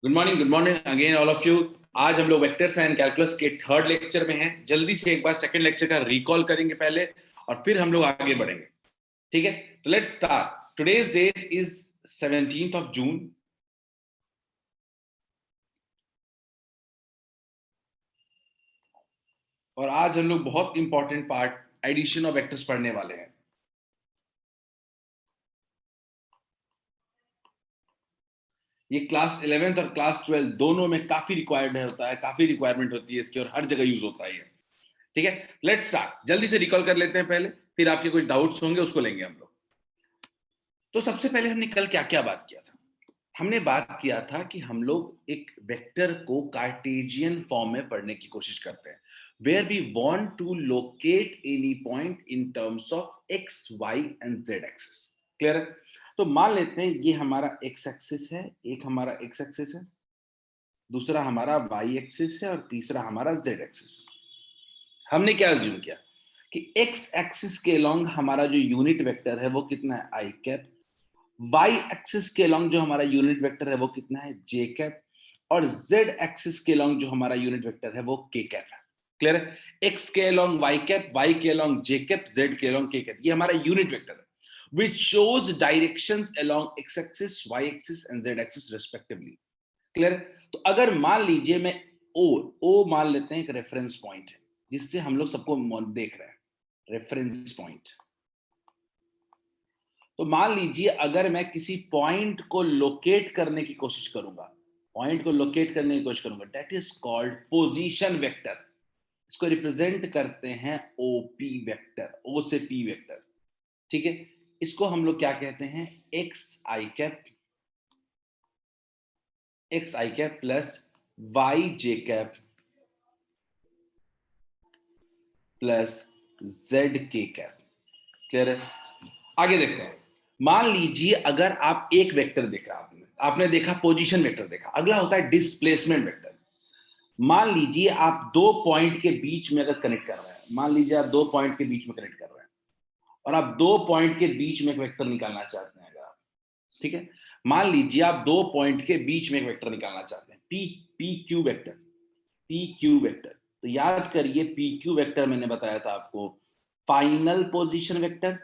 Good morning again all of you. आज हम लोग वेक्टर्स एंड कैलकुलस के थर्ड लेक्चर में हैं। जल्दी से एक बार सेकंड लेक्चर का रिकॉल करेंगे पहले और फिर हम लोग आगे बढ़ेंगे। ठीक है, तो let's start. Today's date is 17th of June. और आज हम लोग बहुत important part addition of vectors पढ़ने वाले हैं। ये क्लास 11th और क्लास 12 दोनों में काफी रिक्वायर्ड होता है, काफी रिक्वायरमेंट होती है इसकी और हर जगह यूज होता है। ठीक है, लेट्स स्टार्ट। जल्दी से रिकॉल कर लेते हैं पहले, फिर आपके कोई डाउट्स होंगे उसको लेंगे हम लोग। तो सबसे पहले हमने कल क्या क्या बात किया था? हमने बात किया था कि हम लोग एक वेक्टर को कार्टेशियन फॉर्म में पढ़ने की कोशिश करते हैं, where we want to locate any point in terms of x y and z axis. Clear है? तो मान लेते हैं ये हमारा एक्स एक्सिस है, एक हमारा एक्स एक्सिस है, दूसरा हमारा वाई एक्सिस है और तीसरा हमारा जेड एक्सिस। हमने क्या अज्यूम किया कि एक्स एक्सिस के अलोंग हमारा जो यूनिट वेक्टर है वो कितना है, आई कैप। वाई एक्सिस के अलोंग जो हमारा यूनिट वेक्टर है वो कितना है, जे कैप। और जेड एक्सिस के अलोंग जो हमारा यूनिट वेक्टर है वो के कैप है। क्लियर है? एक्स के अलोंग वाई कैप, वाई के अलोंग जे कैप, जेड के अलोंग के कैप। ये हमारा यूनिट वेक्टर है which shows directions along x axis, y axis and z axis respectively. Clear? तो अगर मान लीजिए मैं ओ मान लेते हैं एक रेफरेंस पॉइंट है जिससे हम लोग सबको देख रहे हैं, रेफरेंस पॉइंट। तो मान लीजिए अगर मैं किसी पॉइंट को लोकेट करने की कोशिश करूंगा, पॉइंट को लोकेट करने की कोशिश करूंगा, that is called position vector. इसको रिप्रेजेंट करते हैं ओपी वेक्टर, ओ से पी वेक्टर। ठीक है, इसको हम लोग क्या कहते हैं, x i cap plus y j cap plus z k cap. Clear है? आगे देखते हैं। मान लीजिए अगर आप एक वेक्टर देखा, आपने देखा पोजीशन वेक्टर देखा, अगला होता है डिस्प्लेसमेंट वेक्टर। मान लीजिए आप दो पॉइंट के बीच में अगर कनेक्ट कर रहे हैं, मान लीजिए आप दो पॉइंट के बीच में कनेक्ट कर रहे हैं और आप दो पॉइंट के बीच में एक वेक्टर निकालना चाहते हैं। अगर आप, ठीक है, मान लीजिए आप दो पॉइंट के बीच में एक वेक्टर निकालना चाहते हैं, पी क्यू वेक्टर। तो याद करिए पी क्यू वेक्टर मैंने बताया था आपको, final position vector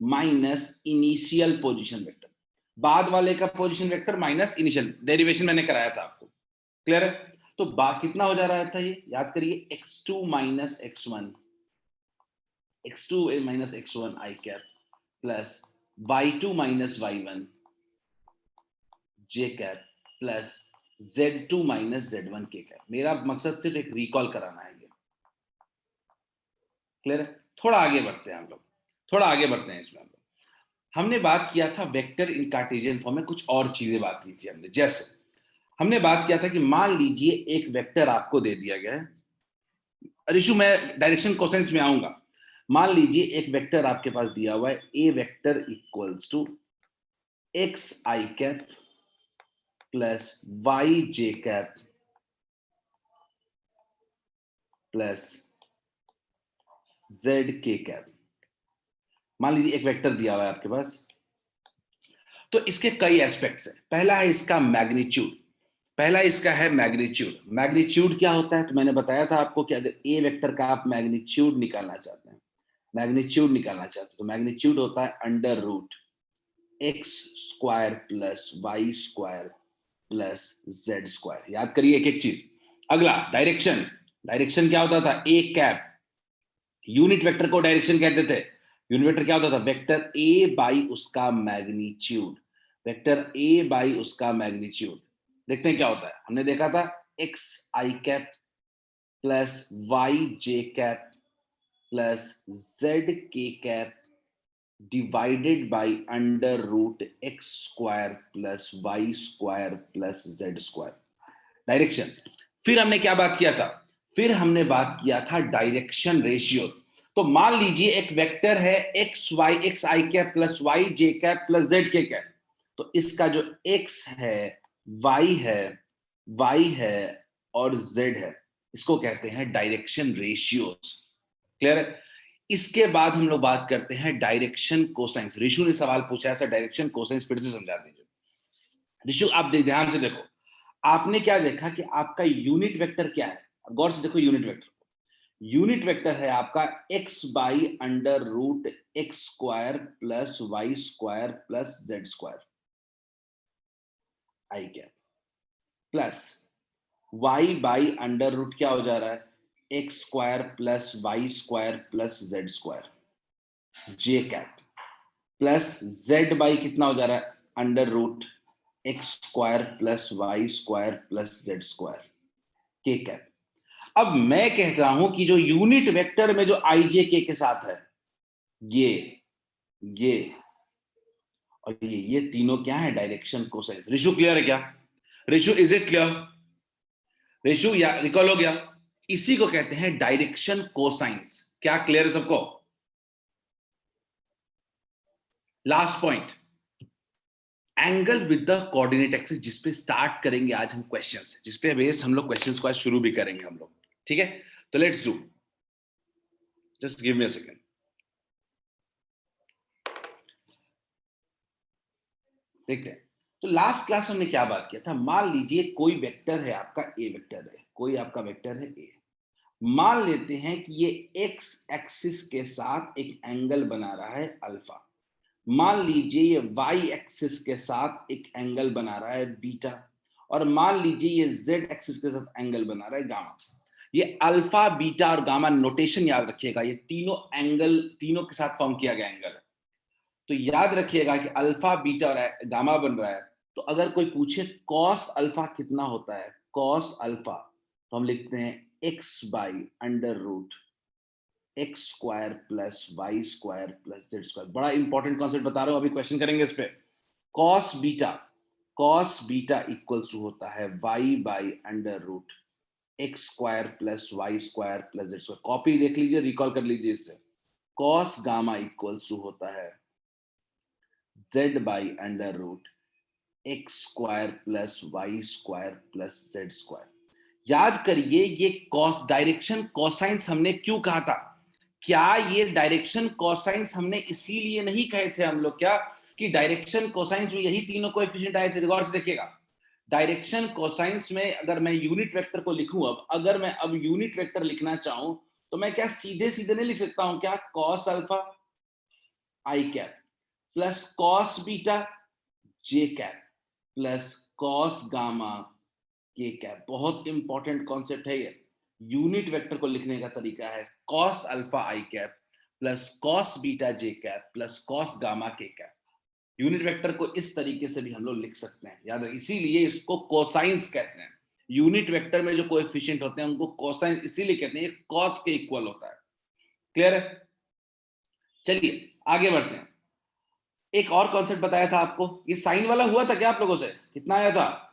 minus initial position vector. बाद वाले का position vector minus initial, derivation मैंने कराया था आपको। क्लियर है? तो कितना हो जा रहा था ये, याद करिए, x2 minus x1 i cap plus y2 minus y1 j cap plus z2 minus z1 k cap. मेरा मकसद सिर्फ एक रिकॉल कराना है ये। क्लियर है? थोड़ा आगे बढ़ते हैं हम लोग, थोड़ा आगे बढ़ते हैं इसमें। हमने बात किया था वेक्टर इन कार्टेशियन फॉर्म में, कुछ और चीजें बात की थी हमने। जैसे हमने बात किया था कि मान लीजिए एक वेक्टर आपको दे दिया गया है, रिशु मैं डायरेक्शन कोसेंस में आऊंगा। मान लीजिए एक वेक्टर आपके पास दिया हुआ है, a vector equals to x i cap plus y j cap plus z k cap. मान लीजिए एक वेक्टर दिया हुआ है आपके पास, तो इसके कई एस्पेक्ट्स हैं। पहला है इसका मैग्नीट्यूड, मैग्नीट्यूड क्या होता है? तो मैंने बताया था आपको कि अगर ए वेक्टर का आप मैग्नीट्यूड निकालना चाहते हैं, तो मैग्नीट्यूड होता है under root x square plus y square plus z square. याद करिए एक एक चीज। अगला डायरेक्शन क्या होता था, ए कैप। यूनिट वेक्टर को डायरेक्शन कहते थे। यूनिट वेक्टर क्या होता था, वेक्टर ए बाई उसका मैग्नीट्यूड। देखते हैं क्या होता है। हमने देखा था x i cap plus y j cap plus z k cap divided by under root x square plus y square plus z square. Direction. फिर हमने क्या बात किया था, डायरेक्शन रेशियो। तो मान लीजिए एक वेक्टर है x i cap plus y j cap plus z k cap. तो इसका जो एक्स है, वाई है और जेड है, इसको कहते हैं डायरेक्शन रेशियोज। क्लियर है? इसके बाद हम लोग बात करते हैं डायरेक्शन कोसाइंस। ऋषु ने सवाल पूछा ऐसा, डायरेक्शन कोसाइंस फिर से समझा दीजिए। ऋषु आप ध्यान से देखो, आपने क्या देखा कि आपका यूनिट वेक्टर क्या है, गौर से देखो यूनिट वेक्टर। यूनिट वेक्टर है आपका x by under root x square plus y square plus z square i cap, plus y by under root क्या हो जा रहा है, x square plus y square plus z square j cap, plus z by कितना हो जा रहा है, under root x square plus y square plus z square k cap. अब मैं कहता हूं कि जो यूनिट वेक्टर में जो आई जे के साथ है, ये और ये तीनों क्या है, डायरेक्शन कोसाइंस। ऋषु क्लियर है क्या? Rishu is it clear? Rishu या रिकॉल हो गया? इसी को कहते हैं डायरेक्शन कोसाइंस। क्या क्लियर है सबको? Last point, angle with the coordinate axis, जिसपे स्टार्ट करेंगे आज हम क्वेश्चंस, जिसपे बेस हम लोग क्वेश्चंस को आज शुरू भी करेंगे हम लोग, ठीक है? तो let's do, just give me a second. देखते हैं। तो लास्ट क्लास हमने क्या बात किया था, मान लीजिए कोई वेक्टर है आपका, ए वेक्टर है, कोई आपका वेक्टर है ए। मान लेते हैं कि ये एक्स एक्सिस के साथ एक एंगल बना रहा है अल्फा। मान लीजिए ये वाई एक्सिस के साथ एक एंगल बना रहा है बीटा, और मान लीजिए ये जेड एक्सिस के साथ एंगल बना रहा है गामा। ये अल्फा बीटा और गामा नोटेशन याद रखिएगा, ये तीनों एंगल तीनों के साथ फॉर्म किया गया एंगल है। तो याद रखिएगा कि अल्फा बीटा और गामा बन रहा है। तो अगर कोई पूछे कॉस अल्फा कितना होता है, कॉस अल्फा, तो हम लिखते हैं x by under root x square plus y square plus z square. बड़ा इंपॉर्टेंट कॉन्सेप्ट बता रहा हूं, अभी क्वेश्चन करेंगे इस पे। कॉस बीटा इक्वल्स टू होता है y by under root x square plus y square plus z square. Copy देख लीजिए, रिकॉल कर लीजिए इससे। कॉस गामा इक्वल्स टू होता है z by under root x square plus y square plus z square. याद करिए, ये कॉस डायरेक्शन कोसाइंस हमने क्यों कहा था? क्या ये डायरेक्शन कोसाइंस हमने इसीलिए नहीं कहे थे हम लोग क्या, कि डायरेक्शन कोसाइंस में यही तीनों कोएफिशिएंट आए थे? गौर से देखिएगा, डायरेक्शन कोसाइंस में अगर मैं यूनिट वेक्टर को लिखूं, अब अगर मैं अब यूनिट वेक्टर लिखना चाहूं, तो मैं क्या सीधे सीधे नहीं लिख सकता हूं क्या, कॉस अल्फा आई कैप प्लस कॉस बीटा जे कैप प्लस कॉस गामा के कैप। बहुत इंपॉर्टेंट कॉन्सेप्ट है ये। यूनिट वेक्टर को लिखने का तरीका है कॉस अल्फा आई कैप प्लस कॉस बीटा जे कैप प्लस कॉस गामा के कैप। यूनिट वेक्टर को इस तरीके से भी हम लोग लिख सकते हैं, याद रखिए, इसीलिए इसको कोसाइंस कहते हैं। यूनिट वेक्टर में जो कोएफिशिएंट होते हैं उनको कोसाइंस इसीलिए कहते हैं, ये कॉस के इक्वल होता है। क्लियर है? चलिए आगे बढ़ते हैं। एक और कॉन्सेप्ट बताया था आपको, ये साइन वाला हुआ था क्या आप लोगों से? कितना आया था?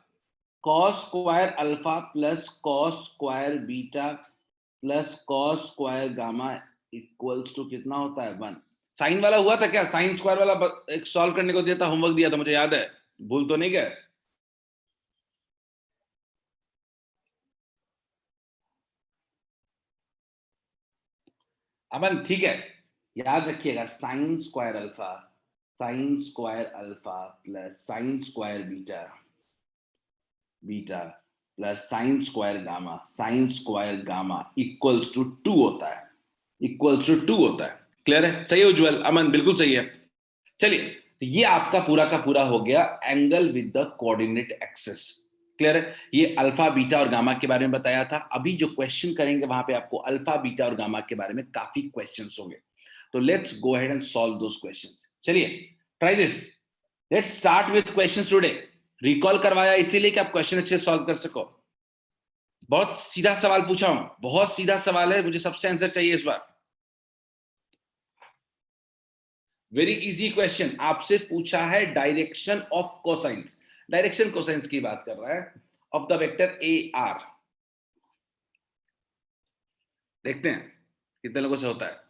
Cos square alpha plus cos square beta plus cos square gamma equals to कितना होता है, 1। साइन वाला हुआ था क्या? साइन स्क्वायर वाला एक सॉल्व करने को दिया था, होमवर्क दिया था, मुझे याद है, भूल तो नहीं गए? अमन ठीक है, याद रखिएगा, sine square alpha plus sine square beta beta plus sine square gamma equals to 2 होता है, इक्वल्स टू 2 होता है। क्लियर है? सही है उज्जवल, अमन बिल्कुल सही है। चलिए, तो ये आपका पूरा का पूरा हो गया angle with the coordinate axis. Clear है? ये अल्फा बीटा और गामा के बारे में बताया था। अभी जो क्वेश्चन करेंगे वहां पे आपको अल्फा बीटा और गामा के बारे में काफी क्वेश्चंस होंगे। तो let's go ahead and solve those questions. चलिए, try this. Let's start with questions today. Recall करवाया इसीलिए कि आप क्वेश्चन अच्छे सॉल्व कर सको। बहुत सीधा सवाल पूछा हूं, बहुत सीधा सवाल है, मुझे सबसे आंसर चाहिए इस बार। वेरी इजी क्वेश्चन, आपसे पूछा है direction of cosines, direction cosines की बात कर रहा है, of the vector A R. देखते हैं कितने लोगों से होता है।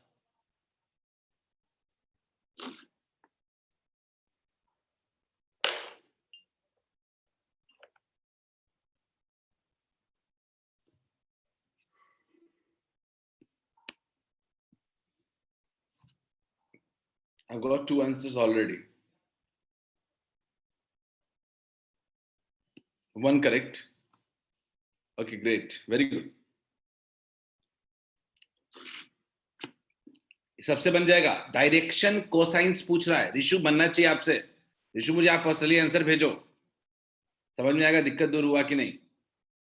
I've got 2 answers already. 1 correct. Okay great, very good. सबसे बन जाएगा. डायरेक्शन कोसाइंस पूछ रहा है. ऋषु बनना चाहिए आपसे. ऋषु मुझे आप पर्सनली आंसर भेजो. समझ में आएगा दिक्कत दूर हुआ कि नहीं.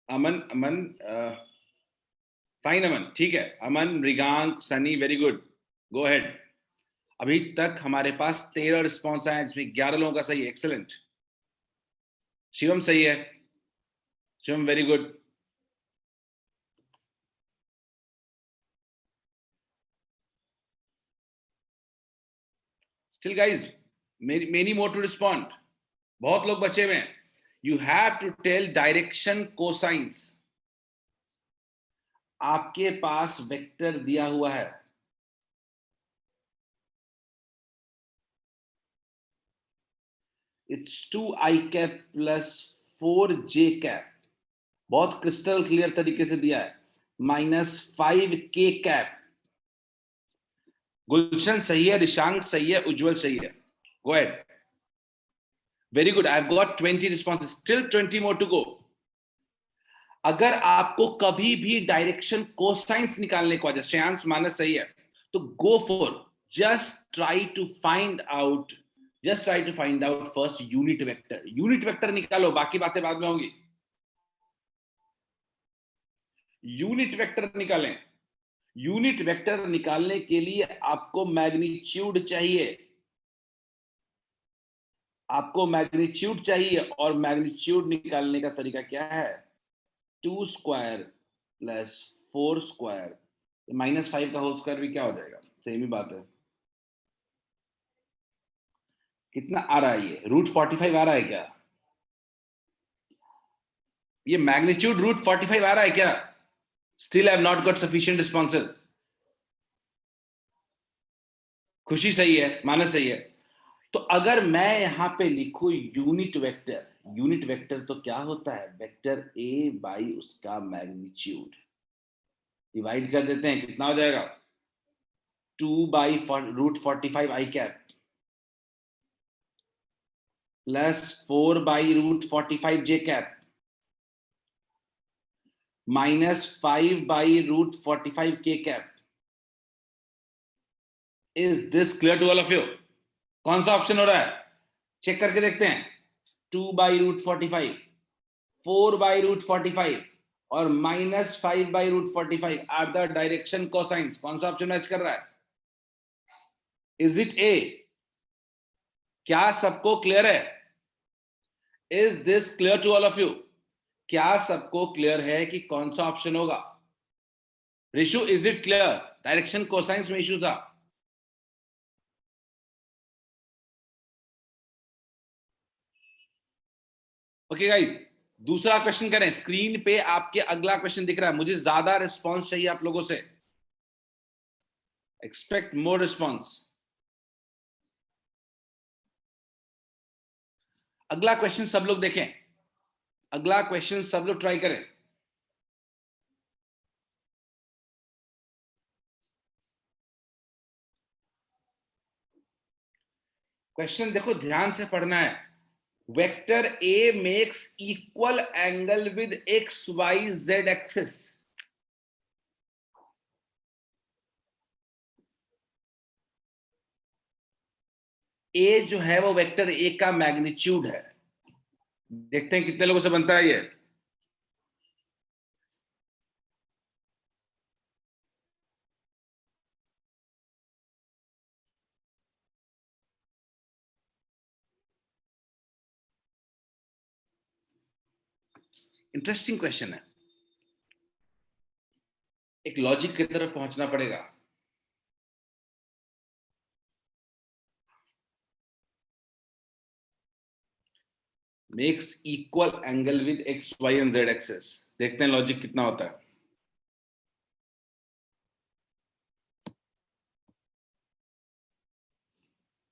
अमन अमन फाइन अमन, ठीक है. Aman, Mrigank, Sunny, very good. Go ahead. अभी तक हमारे पास 13 रिस्पॉन्स आए जिसमें 11 लोगों का सही. एक्सेलेंट. शिवम सही है. Shivam very good. Still guys many more to respond. बहुत लोग बचे हुए हैं. You have to tell direction cosines. आपके पास वेक्टर दिया हुआ है. It's 2i cap plus 4j cap. बहुत क्रिस्टल क्लियर तरीके से दिया है. -5k cap. गुलशन सही है, ऋषांक सही है, उज्जवल सही है. Go ahead. Very good. I have got 20 responses. Still 20 more to go. अगर आपको कभी भी डायरेक्शन कोसाइंस निकालने को आ जाए, श्रेयांश मानस सही है, तो go for just try to find out first unit vector. Unit vector निकालो, बाकी बातें बाद में होंगी. यूनिट वेक्टर निकालें. यूनिट वेक्टर निकालने के लिए आपको मैग्नीट्यूड चाहिए. और मैग्नीट्यूड निकालने का तरीका क्या है? 2 स्क्वायर प्लस 4 स्क्वायर -5 का होल स्क्वायर भी क्या हो जाएगा? सेम ही बात है. कितना आ रहा है ये? √45 आ रहा है क्या? ये मैग्नीट्यूड √45 आ रहा है क्या? Still I have not got sufficient responses. खुशी सही है, मानस सही है. तो अगर मैं यहां पे लिखूं यूनिट वेक्टर तो क्या होता है? वेक्टर ए बाई उसका मैग्नीट्यूड. डिवाइड कर देते हैं, कितना हो जाएगा? 2/√45 i cap plus 4/√45 j cap -5/√45 k cap. Is this clear to all of you? कौन सा ऑप्शन हो रहा है? चेक करके देखते हैं. 2/√45, 4/√45 और -5/√45 आर द डायरेक्शन कोसाइंस. कौन सा ऑप्शन मैच कर रहा है? Is it a? क्या सबको क्लियर है? Is this clear to all of you? क्या सबको क्लियर है कि कौन सा ऑप्शन होगा? Rishu, is it clear? Direction cosines में इशू था. ओके गाइस, दूसरा क्वेश्चन करें. स्क्रीन पे आपके अगला क्वेश्चन दिख रहा है. मुझे ज्यादा रिस्पॉन्स चाहिए आप लोगों से. Expect more response. अगला क्वेश्चन सब लोग देखें. अगला क्वेश्चन सब लोग ट्राई करें. क्वेश्चन देखो, ध्यान से पढ़ना है. Vector a makes equal angle with x y z axis. A जो है वो वेक्टर ए का मैग्नीट्यूड है. देखते हैं कितने लोगों से बनता है ये. इंटरेस्टिंग क्वेश्चन है. एक लॉजिक की तरफ पहुंचना पड़ेगा. Makes equal angle with x y and z axes. देखते हैं लॉजिक कितना होता है.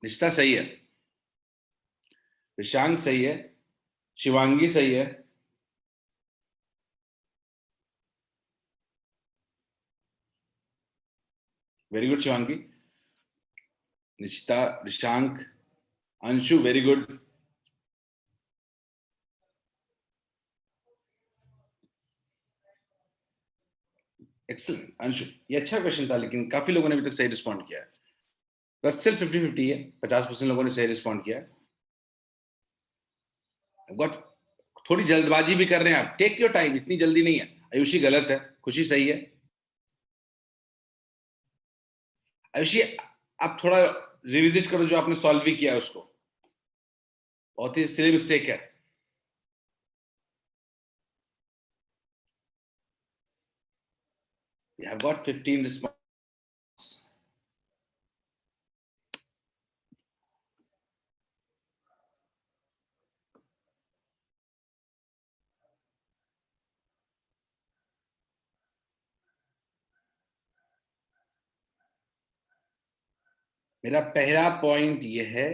रिश्ता सही है. विशांक सही है. शिवांगी सही है. Very good Shivangi. Nishita, Rishank, Anshu very good. Excellent Anshu, ये अच्छा क्वेश्चन था, लेकिन काफी लोगों ने अभी तक सही रिस्पॉन्ड किया है। बट स्टिल 50-50 है, 50% लोगों ने सही रिस्पॉन्ड किया है। गॉट, थोड़ी जल्दबाजी भी कर रहे हैं आप, टेक योर टाइम, इतनी जल्दी नहीं है। आयुषी गलत है, खुशी सही है। आयुषी आप थोड़ा रिविजिट करो जो आपने सॉल्व भी किया है उसको, बहुत ही सिली मिस्टेक है। You have got 15 responses. मेरा पहला पॉइंट ये है,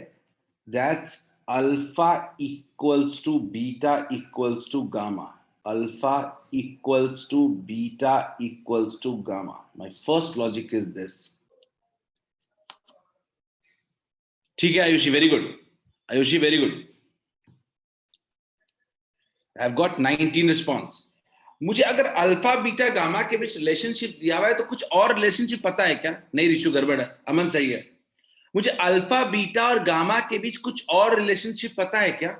that's alpha equals to beta equals to gamma. Alpha equals to beta equals to gamma. My first logic is this. ठीक है Ayushi, very good. Ayushi very good. I have got 19 response. मुझे अगर alpha beta gamma के बीच relationship दिया हुआ है तो कुछ और रिलेशनशिप पता है क्या? नहीं रिशु, गड़बड़ है। अमन सही है। मुझे अल्फा बीटा और गामा के बीच कुछ और रिलेशनशिप पता है क्या?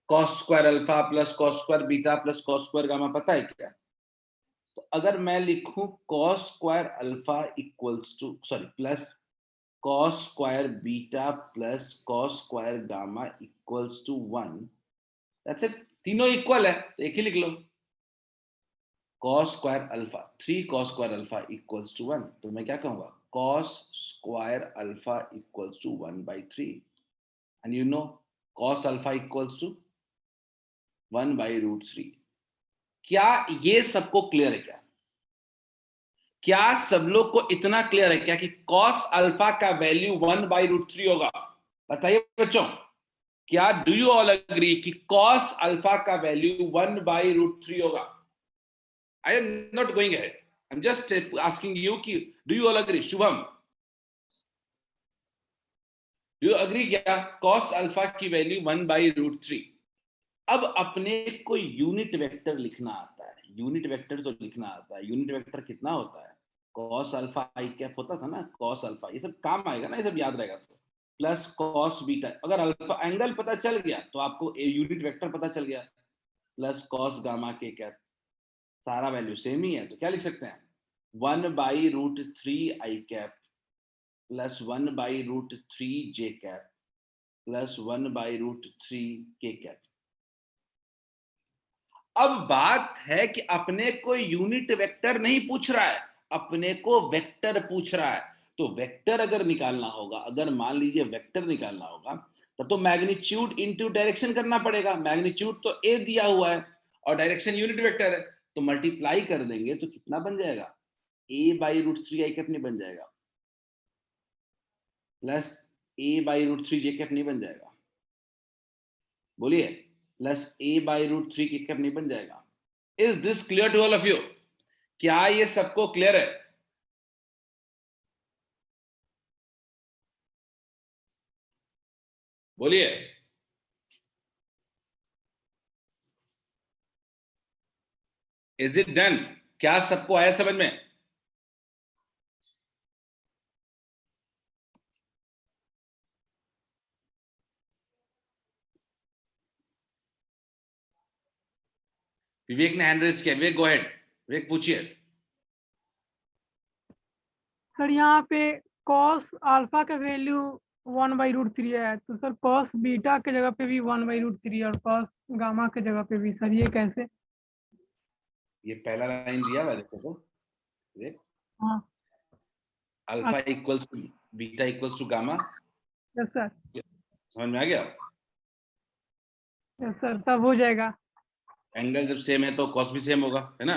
Cos square alpha plus cos square beta plus cos square gamma पता है क्या? तो अगर मैं लिखूं cos square alpha equals to plus cos square beta plus cos square gamma equals to 1, that's it. तीनों इक्वल है तो एक ही लिख लो, cos square alpha 3 cos square alpha equals to 1। तो मैं क्या कहूंगा, cos square alpha equals to 1/3, and you know cos alpha equals to 1/√3। क्या ये सबको क्लियर है क्या? क्या सब लोग को इतना क्लियर है क्या कि cos अल्फा का वैल्यू 1/√3 होगा? बताइए बच्चों, क्या डू यू ऑल अग्री कि cos अल्फा का वैल्यू 1/√3 होगा? I am not going ahead. I'm just asking you कि do you all agree? Shubham, do you agree क्या cos अल्फा की वैल्यू 1/√3? अब अपने को यूनिट वेक्टर लिखना आता है, यूनिट वेक्टर तो लिखना आता है। यूनिट वेक्टर कितना होता है? cos अल्फा आई कैप होता था ना, cos अल्फा, ये सब काम आएगा ना, ये सब याद रहेगा। तो प्लस cos बीटा, अगर अल्फा एंगल पता चल गया तो आपको यूनिट वेक्टर पता चल गया, प्लस cos गामा के कैप, सारा वैल्यू सेम ही है। तो क्या लिख सकते हैं, 1/√3 आई कैप प्लस 1/√3 जे कैप प्लस 1/√3 के कैप। अब बात है कि अपने को यूनिट वेक्टर नहीं पूछ रहा है, अपने को वेक्टर पूछ रहा है। तो वेक्टर अगर निकालना होगा, अगर मान लीजिए वेक्टर निकालना होगा, तब तो मैग्नीट्यूड इनटू डायरेक्शन करना पड़ेगा। मैग्नीट्यूड तो ए दिया हुआ है और डायरेक्शन यूनिट वेक्टर है, तो मल्टीप्लाई कर देंगे तो कितना बन जाएगा, a/√3 आई कैप नहीं बन जाएगा, प्लस a/√3 जे कैप नहीं बन जाएगा? बोलिए, प्लस a/√3 के कैप नहीं बन जाएगा? Is this clear to all of you? क्या ये सबको क्लियर है? बोलिए। Is it done? क्या सबको आया समझ में? विवेक ने हैंड रेज किया। विवेक गो अहेड, विवेक पूछिए। सर यहाँ पे cos अल्फा का वैल्यू 1/√3 है, तो सर cos बीटा के जगह पे भी 1/√3 और cos गामा के जगह पे भी, सर ये कैसे? ये पहला लाइन दिया हुआ है, देखो तो विवेक, हाँ alpha equals to beta equals to gamma. Yes sir, समझ में आ गया? यस सर, तब हो जाएगा। एंगल जब सेम है तो कॉस भी सेम होगा, है ना?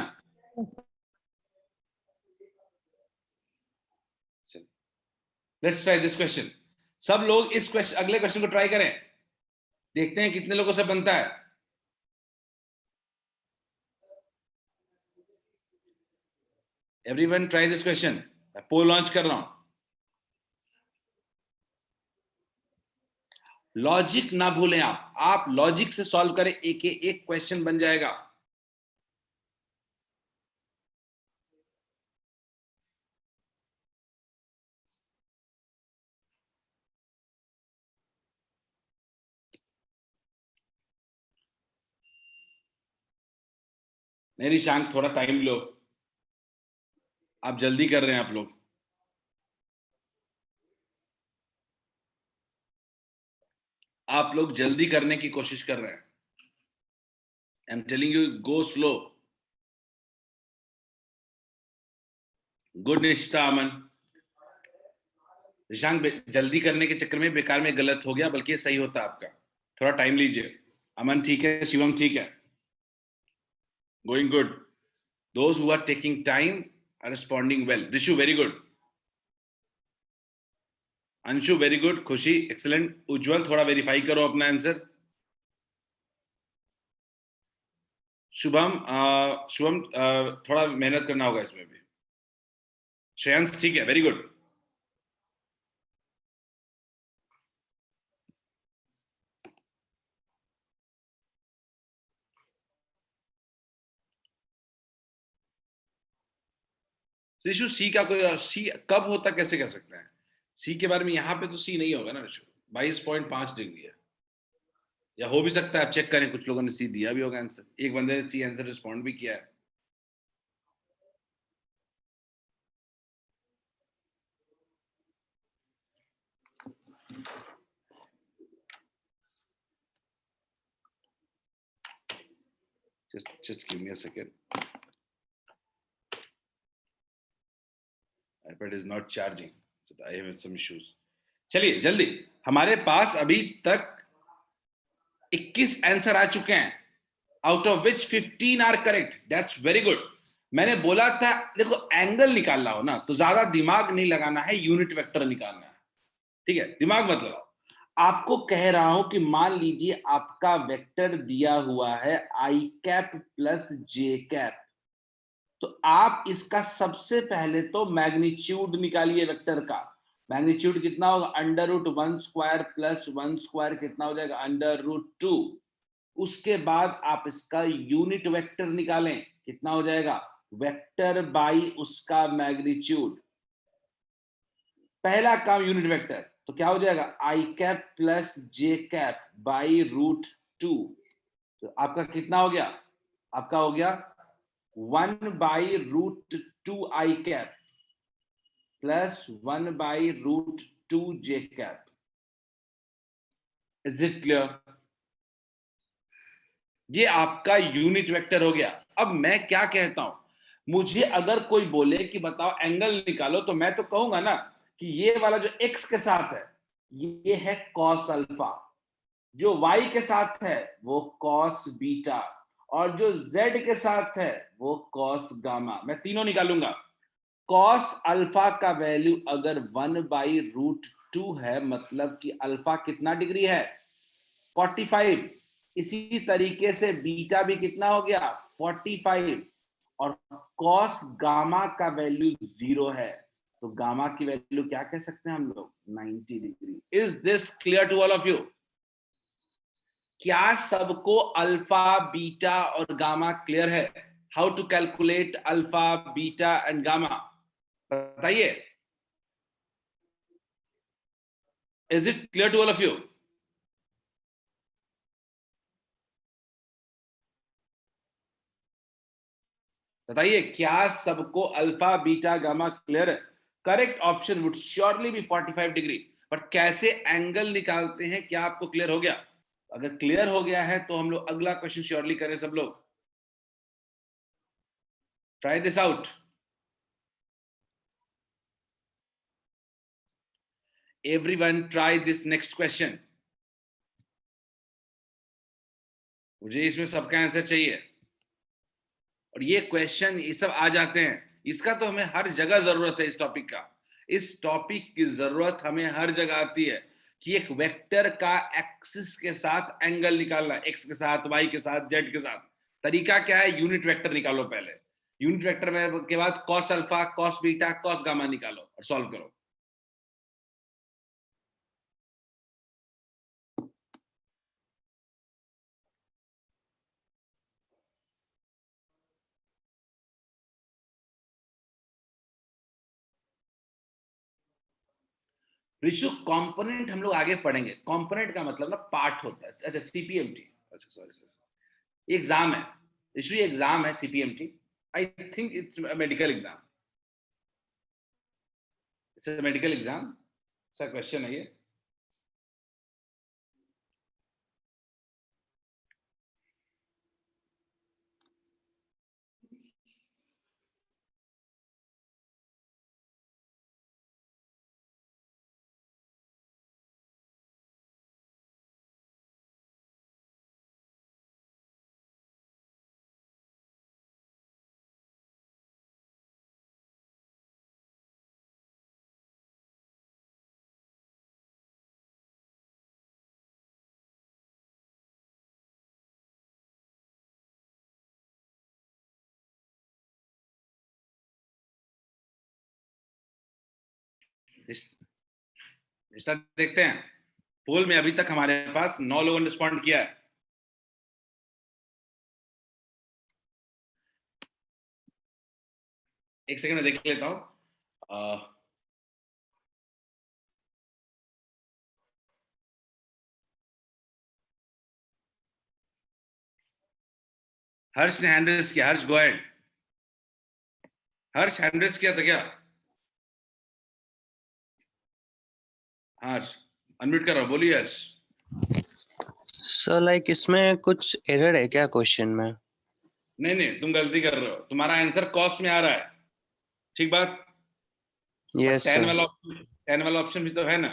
Let's try this question. सब लोग इस क्वेश्चन, अगले क्वेश्चन को ट्राई करें, देखते हैं कितने लोगों से बनता है। Everyone try this question. Poll launch कर रहा हूं। लॉजिक ना भूलें आप लॉजिक से सॉल्व करें, एक क्वेश्चन बन जाएगा। नहीं निशांक, थोड़ा टाइम लो, आप जल्दी कर रहे हैं आप लोग। आप लोग जल्दी करने की कोशिश कर रहे हैं। I am telling you, go slow. Good निष्ठा अमन। निशांक, जल्दी करने के चक्कर में बेकार में गलत हो गया, बल्कि सही होता आपका। थोड़ा टाइम लीजिए। अमन ठीक है, शिवम ठीक है, going good. Those who are taking time are responding well. Rishu very good, Anshu very good, Khushi excellent, Ujjwal थोड़ा वेरीफाई करो अपना आंसर। शुभम शुभम थोड़ा मेहनत करना होगा इसमें भी। श्रेयांश ठीक है, वेरी गुड। ऋषु सी का कोई सी कब होता कैसे कर सकते हैं? सी के बारे में यहाँ पे तो सी नहीं होगा ना ऋषु। 22.5 डिग्री है, या हो भी सकता है, आप चेक करें, कुछ लोगों ने सी दिया भी होगा आंसर, एक बंदे ने सी आंसर रिस्पॉन्ड भी किया है। just give me a second. iPad is not charging, so I have some issues. चलिए जल्दी, हमारे पास अभी तक 21 आंसर आ चुके हैं, out of which 15 are correct. That's very good. मैंने बोला था देखो, एंगल निकालना हो ना तो ज्यादा दिमाग नहीं लगाना है, यूनिट वेक्टर निकालना है। ठीक है, दिमाग मत लगाओ। आपको कह रहा हूं कि मान लीजिए आपका वेक्टर दिया हुआ है आई कैप प्लस जे कैप, तो आप इसका सबसे पहले तो मैग्नीट्यूड निकालिए वेक्टर का। मैग्नीट्यूड कितना होगा? √1² प्लस 1² कितना हो जाएगा? √2। उसके बाद आप इसका यूनिट वेक्टर निकालें, कितना हो जाएगा? वेक्टर बाई उसका मैग्नीट्यूड। पहला काम यूनिट वेक्टर, तो क्या हो जाएगा? I cap plus j cap by √2। तो आपका कितना हो गया? आपका हो गया 1/√2 i cap plus 1/√2 j cap. Is it clear? ये आपका यूनिट वेक्टर हो गया। अब मैं क्या कहता हूं, मुझे अगर कोई बोले कि बताओ एंगल निकालो, तो मैं तो कहूंगा ना कि ये वाला जो x के साथ है ये है cos अल्फा, जो y के साथ है वो cos बीटा, और जो z के साथ है वो cos गामा। मैं तीनों निकालूंगा। cos अल्फा का वैल्यू अगर 1/√2 है, मतलब कि अल्फा कितना डिग्री है? 45। इसी तरीके से बीटा भी कितना हो गया? 45। और cos गामा का वैल्यू 0 है, तो गामा की वैल्यू क्या कह सकते हैं हम लोग? 90 degree. Is this clear to all of you? क्या सबको अल्फा बीटा और गामा क्लियर है? How to calculate alpha beta and gamma, बताइए। Is it clear to all of you? बताइए, क्या सबको अल्फा बीटा गामा क्लियर है? Correct option would surely be 45 degree. But कैसे एंगल निकालते हैं, क्या आपको क्लियर हो गया? अगर क्लियर हो गया है तो हम लोग अगला क्वेश्चन श्योरली करें सब लोग। Try this out. Everyone try this next question. मुझे इसमें सबका आंसर चाहिए। और ये क्वेश्चन ये सब आ जाते हैं, इसका तो हमें हर जगह जरूरत है। इस टॉपिक का, इस टॉपिक की जरूरत हमें हर जगह आती है कि एक वेक्टर का एक्सिस के साथ एंगल निकालना, एक्स के साथ, वाई के साथ, जेड के साथ। तरीका क्या है? यूनिट वेक्टर निकालो पहले। यूनिट वेक्टर में के बाद cos alpha, cos beta, cos gamma निकालो और सॉल्व करो। ऋषु, कंपोनेंट हम लोग आगे पढ़ेंगे। कंपोनेंट का मतलब ना पार्ट होता है। अच्छा, सीपीएमटी, अच्छा सॉरी, एग्जाम है, इसलिए एग्जाम है CPMT. I think it's a medical exam. It's a medical exam. Sir question है ये. रिश्ता देखते हैं. पोल में अभी तक हमारे पास 9 लोगों ने रिस्पॉन्ड किया है. एक सेकंड में देख लेता हूं. हर्ष ने हैंड रेज किया. Harsh go ahead. हर्ष हैंड रेज किया था क्या? हर्ष अनम्यूट कर रहा हूं. बोलिए हर्ष. सर लाइक इसमें कुछ एरर है क्या क्वेश्चन में? नहीं तुम गलती कर रहे हो. तुम्हारा आंसर कॉस्ट में आ रहा है. ठीक बात. Yes 10 sir. वाला ऑप्शन भी तो है ना.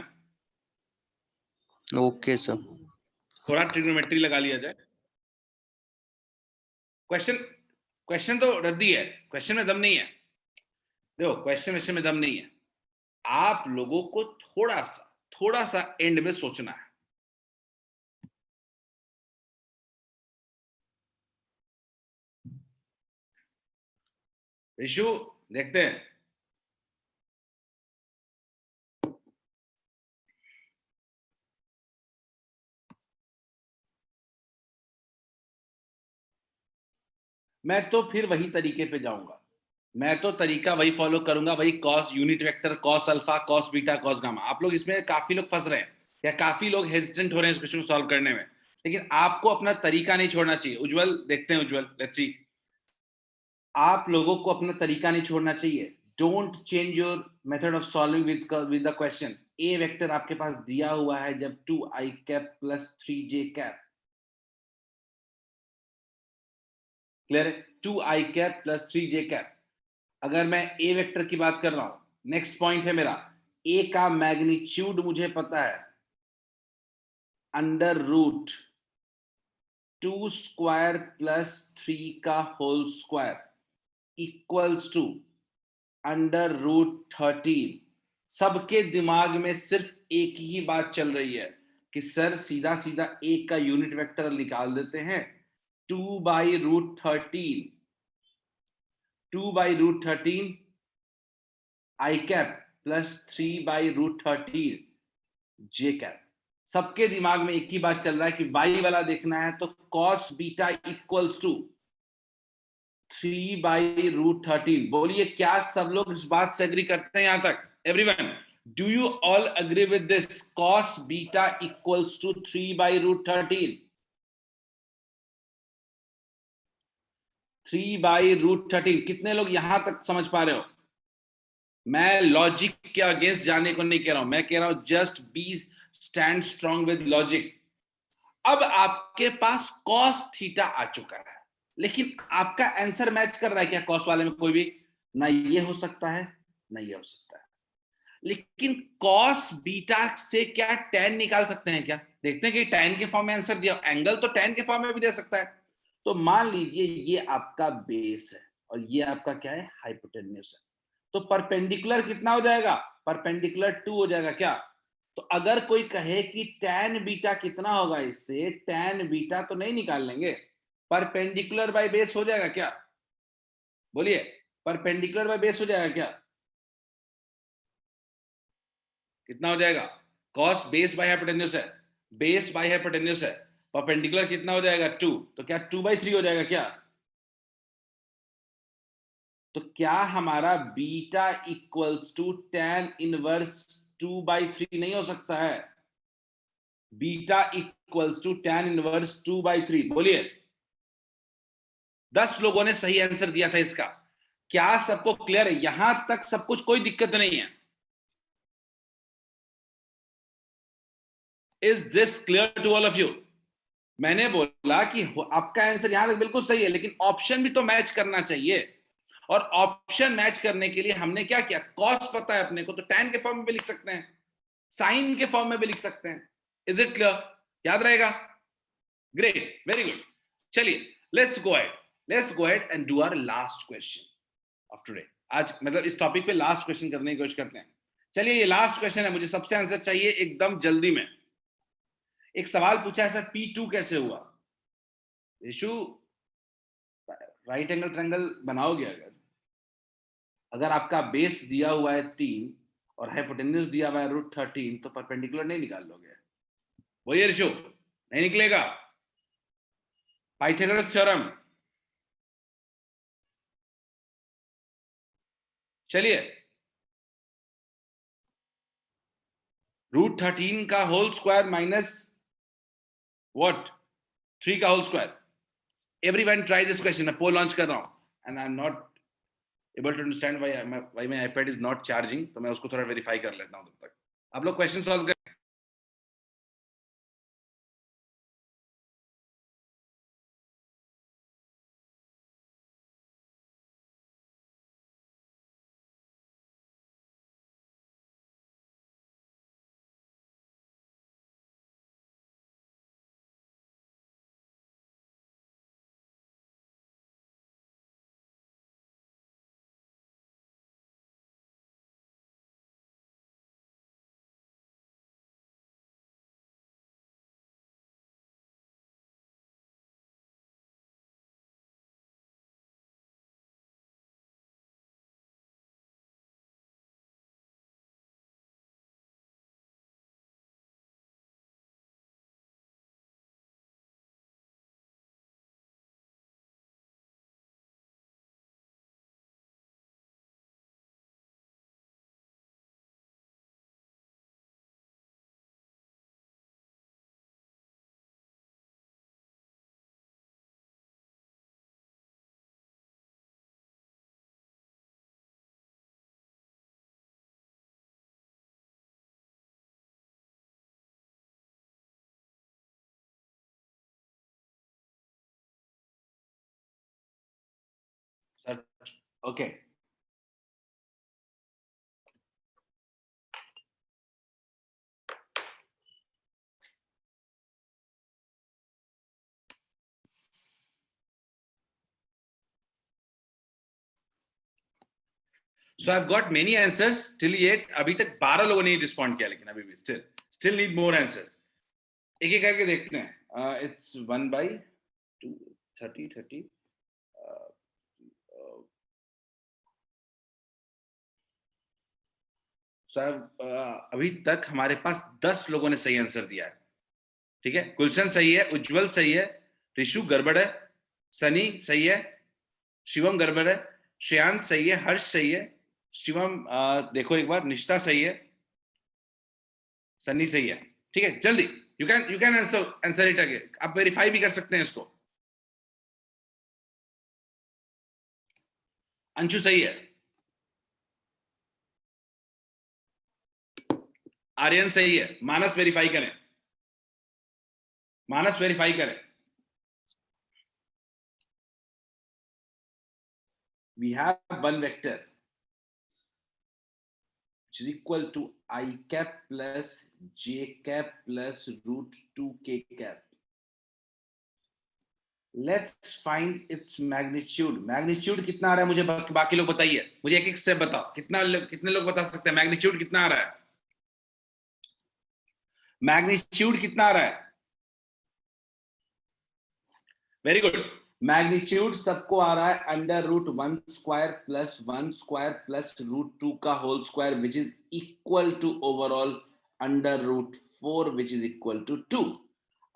Okay sir. थोड़ा ट्रिग्नोमेट्री लगा लिया जाए. क्वेश्चन तो रद्दी है. क्वेश्चन में दम नहीं है. देखो क्वेश्चन में दम नहीं है. आप लोगों को थोड़ा सा एंड में सोचना है. इशू देखते हैं. मैं तो फिर वही तरीके पे जाऊंगा. मैं तो तरीका वही फॉलो करूंगा. वही cos unit vector, cos alpha, cos beta, cos gamma. आप लोग इसमें काफी लोग फंस रहे हैं या काफी लोग हेजिटेंट हो रहे हैं इस क्वेश्चन को सॉल्व करने में. लेकिन आपको अपना तरीका नहीं छोड़ना चाहिए. उज्जवल देखते हैं. उज्जवल लेट्स सी. आप लोगों को अपना तरीका नहीं छोड़ना चाहिए. Don't change your method of solving with the question. A vector आपके पास दिया हुआ है जब 2i cap plus 3j cap. Clear है? 2i cap plus 3j cap. अगर मैं ए वेक्टर की बात कर रहा हूं, नेक्स्ट पॉइंट है मेरा, ए का मैग्नीट्यूड मुझे पता है अंडर रूट 2 स्क्वायर प्लस 3 का whole square equals to under root 13. सबके दिमाग में सिर्फ एक ही बात चल रही है कि सर सीधा ए का यूनिट वेक्टर निकाल देते हैं. 2 by root 13 i cap plus 3 by root 13 j cap. सबके दिमाग में एक ही बात चल रहा है कि वाई वाला देखना है तो cos beta equals to 3 by root 13. बोलिए क्या सब लोग इस बात से एग्री करते हैं? यहां तक everyone, do you all agree with this? Cos beta equals to 3 by root 13. 3 by root 13. कितने लोग यहां तक समझ पा रहे हो? मैं लॉजिक के अगेंस्ट जाने को नहीं कह रहा हूं. मैं कह रहा हूं just be stand strong with logic. अब आपके पास कॉस थीटा आ चुका है, लेकिन आपका आंसर मैच कर रहा है क्या कॉस वाले में? कोई भी ना ये हो सकता है ना ये हो सकता है. लेकिन कॉस बीटा से क्या tan निकाल सकते हैं क्या? देखते हैं कि tan के फॉर्म में आंसर दिया. एंगल तो tan के फॉर्म में भी दे सकता है. तो मान लीजिए ये आपका बेस है और ये आपका क्या है? हाइपोटेन्यूज है. तो परपेंडिकुलर कितना हो जाएगा? परपेंडिकुलर 2 हो जाएगा क्या? तो अगर कोई कहे कि tan बीटा कितना होगा इससे, tan बीटा तो नहीं निकाल लेंगे. परपेंडिकुलर बाय बेस हो जाएगा क्या? बोलिए परपेंडिकुलर बाय बेस हो जाएगा क्या? कितना हो जाएगा? कॉस बेस बाय हाइपोटेन्यूज है. बेस बाय हाइपोटेन्यूज है. परपेंडिकुलर कितना हो जाएगा? 2. तो क्या 2/3 हो जाएगा क्या? तो क्या हमारा beta equals to tan inverse 2/3 नहीं हो सकता है? Beta equals to tan inverse 2/3. बोलिए 10 लोगों ने सही आंसर दिया था इसका। क्या सबको क्लियर है? यहां तक सब कुछ, कोई दिक्कत नहीं है। Is this clear to all of you? मैंने बोला कि आपका आंसर यहां तक बिल्कुल सही है, लेकिन ऑप्शन भी तो मैच करना चाहिए। और ऑप्शन मैच करने के लिए हमने क्या किया? कॉस पता है अपने को, तो tan के फॉर्म में भी लिख सकते हैं, साइन के फॉर्म में भी लिख सकते हैं। Is it clear? याद रहेगा? Great, very good. चलिए let's go ahead and do our last question of today. आज मतलब इस टॉपिक पे लास्ट क्वेश्चन करने की कोशिश करते हैं। चलिए ये लास्ट क्वेश्चन है, मुझे सबसे आंसर चाहिए एकदम जल्दी में। एक सवाल पूछा है सर, P2 कैसे हुआ? इशू राइट एंगल ट्रायंगल बनाओगे अगर आपका बेस दिया हुआ है 3 और हाइपोटेन्यूज दिया हुआ है √13, तो परपेंडिकुलर नहीं निकाल लोगे। वही इशू नहीं निकलेगा। Pythagoras theorem. चलिए, √13 का होल स्क्वायर माइनस व्हाट 3 का whole square. Everyone try this question. मैं पोल लॉन्च कर रहा हूं and I am not able to understand why my iPad is not charging, तो मैं उसको थोड़ा वेरीफाई कर लेता हूं तब तक। आप लोग क्वेश्चन सॉल्व कर। Okay, so I have got many answers till yet. अभी तक 12 लोगों ने रिस्पॉन्ड किया, लेकिन अभी भी स्टिल नीड मोर आंसर्स। एक एक करके देखते हैं। इट्स 1/2 30 30। अभी तक हमारे पास 10 लोगों ने सही आंसर दिया है। ठीक है, गुलशन सही है, उज्जवल सही है, ऋषु गड़बड़ है, सनी सही है, शिवम गड़बड़ है, श्रेयांश सही है, हर्ष सही है, शिवम देखो एक बार, निष्ठा सही है, सनी सही है। ठीक है, जल्दी you can answer it again. आप वेरीफाई भी कर सकते हैं इसको। अंशु सही है, आर्यन सही है, मानस वेरीफाई करें, मानस वेरीफाई करें। We have one vector which is equal to I cap plus j cap plus √2k cap. Let's find its magnitude. Magnitude कितना आ रहा है मुझे बाकी लोग बताइए, मुझे एक एक स्टेप बताओ। कितने लोग बता सकते हैं मैग्नीट्यूड कितना आ रहा है? मैग्नीट्यूड कितना आ रहा है? Very good. मैग्नीट्यूड सबको आ रहा है √1² प्लस 1² प्लस √2 का whole square which is equal to overall √4 which is equal to 2।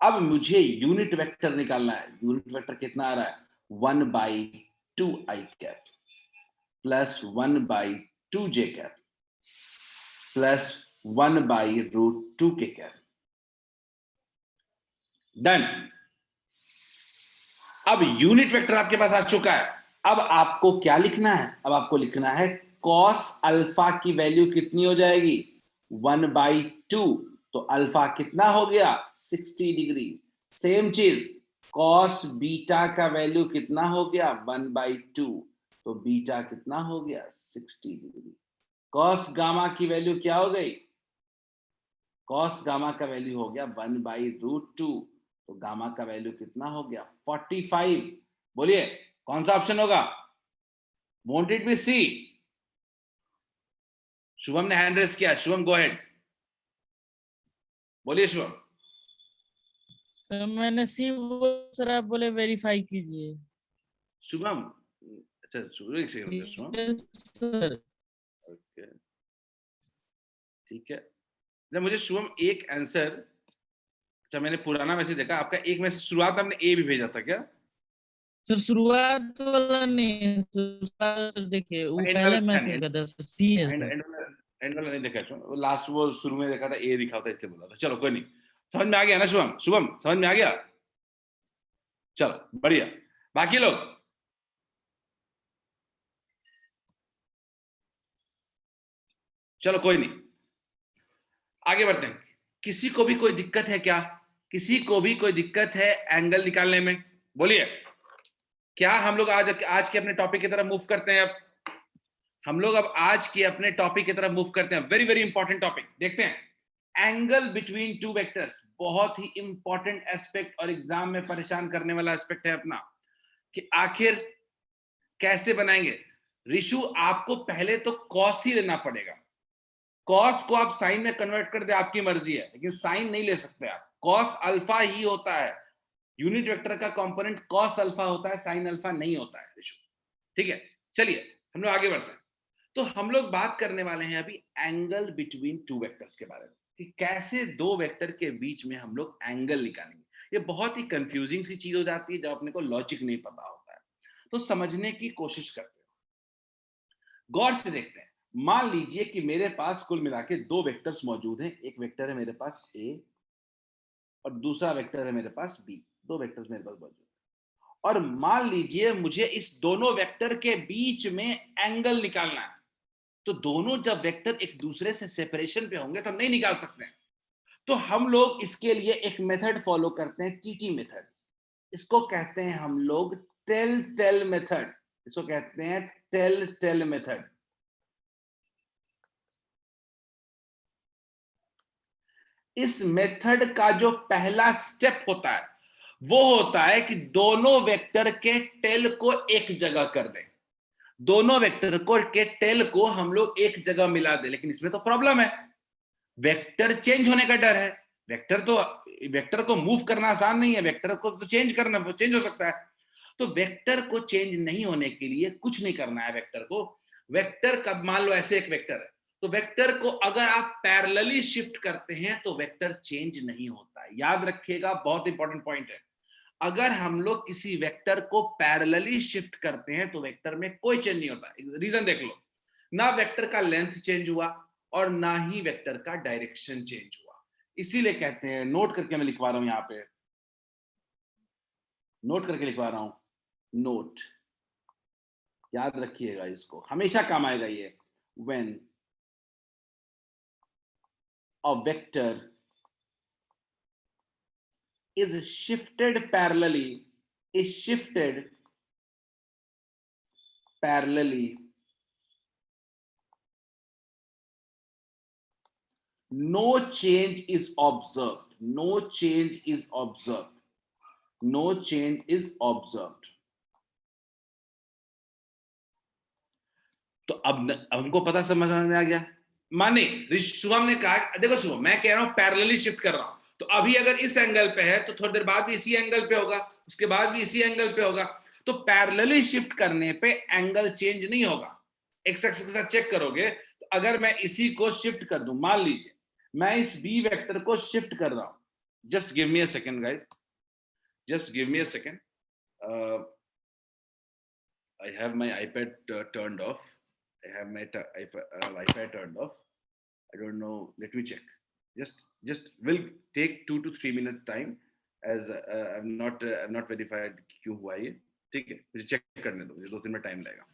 अब मुझे यूनिट वेक्टर निकालना है। यूनिट वेक्टर कितना आ रहा है? 1/2 I cap plus 1/2 j cap plus 1/√2 k cap. Done. अब यूनिट वेक्टर आपके पास आ चुका है। अब आपको क्या लिखना है? अब आपको लिखना है cos अल्फा की वैल्यू कितनी हो जाएगी? 1/2। तो अल्फा कितना हो गया? 60 डिग्री। सेम चीज cos बीटा का वैल्यू कितना हो गया? 1/2। तो बीटा कितना हो गया? 60 डिग्री। cos गामा की वैल्यू क्या हो गई? cos गामा का वैल्यू हो गया 1/√2। तो गामा का वैल्यू कितना हो गया? 45। बोलिए कौन सा ऑप्शन होगा? Won't it be C? Shubham ने हैंड रेस किया। शुभम गो अहेड, बोलिए शुभम। सर मैंने सी सर, आप बोले वेरीफाई कीजिए। शुभम, अच्छा एक second Shubham. Yes sir. Okay ठीक है। जब मुझे शुभम एक आंसर, अच्छा मैंने पुराना मैसेज देखा आपका, एक मैसेज शुरुआत में आपने ए भी भेजा था क्या? सर शुरुआत वाला नहीं सर, देखिए वो एंड पहले वाला मैसेज का था सर, सी है सर। एंड वाला नहीं देखा शुभम, लास्ट वो शुरू में देखा था ए लिखा था इसलिए बोला था। चलो कोई नहीं, समझ में आ गया ना शुभम? शुभम समझ में आ गया? चलो बढ़िया। बाकी लोग चलो कोई नहीं, आगे बढ़ते हैं। किसी को भी कोई दिक्कत है क्या? किसी को भी कोई दिक्कत है एंगल निकालने में? बोलिए। क्या हम लोग आज के अपने टॉपिक की तरफ मूव करते हैं? अब हम लोग अब आज के अपने टॉपिक की तरफ मूव करते हैं। वेरी वेरी इंपॉर्टेंट टॉपिक देखते हैं। एंगल बिटवीन टू वेक्टर्स, बहुत ही इंपॉर्टेंट एस्पेक्ट और एग्जाम में परेशान करने वाला एस्पेक्ट है अपना, कि आखिर कैसे बनाएंगे। ऋषु आपको पहले तो कॉस ही लेना पड़ेगा। कॉस को आप साइन में कन्वर्ट कर दे, आपकी मर्जी है, लेकिन साइन नहीं ले सकते आप। कॉस अल्फा ही होता है, यूनिट वेक्टर का कंपोनेंट कॉस अल्फा होता है, साइन अल्फा नहीं होता है ऋषु। ठीक है, चलिए हम लोग आगे बढ़ते हैं। तो हम लोग बात करने वाले हैं अभी एंगल बिटवीन टू वेक्टर्स के बारे में, कि कैसे दो वेक्टर के बीच में हम लोग एंगल निकालेंगे। ये बहुत ही कंफ्यूजिंग सी चीज हो जाती है जब अपने को लॉजिक नहीं पता होता है। तो समझने की कोशिश करते हैं, गौर से देखते हैं। मान लीजिए कि मेरे पास कुल मिला के दो वेक्टर्स मौजूद हैं। एक वेक्टर है मेरे पास ए और दूसरा वेक्टर है मेरे पास बी। दो वेक्टर्स मेरे पास मौजूद है और मान लीजिए मुझे इस दोनों वेक्टर के बीच में एंगल निकालना है। तो दोनों जब वेक्टर एक दूसरे से सेपरेशन पे होंगे तो हम नहीं निकाल सकते हैं। तो हम लोग इसके लिए एक मेथड फॉलो करते हैं, टीटी मेथड। इसको कहते हैं हम लोग टेल टेल मेथड। इसको कहते हैं टेल टेल मेथड। इस मेथड का जो पहला स्टेप होता है वो होता है कि दोनों वेक्टर के टेल को एक जगह कर दें। दोनों वेक्टर को के टेल को हम लोग एक जगह मिला दें। लेकिन इसमें तो प्रॉब्लम है, वेक्टर चेंज होने का डर है। वेक्टर को मूव करना आसान नहीं है, वेक्टर को तो चेंज हो सकता है। तो वेक्टर को चेंज नहीं होने के लिए कुछ नहीं करना है वेक्टर को। वेक्टर का मान लो ऐसे एक वेक्टर है, तो वेक्टर को अगर आप पैरेलली शिफ्ट करते हैं तो वेक्टर चेंज नहीं होता है। याद रखिएगा, बहुत इंपॉर्टेंट पॉइंट है। अगर हम लोग किसी वेक्टर को पैरेलली शिफ्ट करते हैं तो वेक्टर में कोई चेंज नहीं होता। रीजन देख लो, ना वेक्टर का लेंथ चेंज हुआ और ना ही वेक्टर का डायरेक्शन चेंज हुआ। इसीलिए कहते हैं, नोट करके मैं लिखवा रहा हूं, यहां पे नोट करके लिखवा रहा हूं, नोट। याद रखिएगा, इसको हमेशा काम आएगा ये। When a vector is shifted parallelly no change is observed. तो अब हमको पता समझ में आ गया। माने शुभम ने कहा, देखो शुभम मैं कह रहा हूं पैरेलली शिफ्ट कर रहा हूं, तो अभी अगर इस एंगल पे है तो थोड़ी देर बाद भी इसी एंगल पे होगा, उसके बाद भी इसी एंगल पे होगा। तो पैरेलली शिफ्ट करने पे एंगल चेंज नहीं होगा। एक्स एक्सिस के साथ चेक करोगे तो अगर मैं इसी को शिफ्ट कर दूं, मान लीजिए मैं इस बी वेक्टर को शिफ्ट कर रहा हूं, just give me a second guys, just give me a second. I have my iPad turned off. I have my Wi-Fi turned off. I don't know. Let me check. Just will take 2 to 3 minute time. As I am not verified क्यों हुआ ये, ठीक है, मुझे check करने दो, ये 2-3 minute time लगेगा।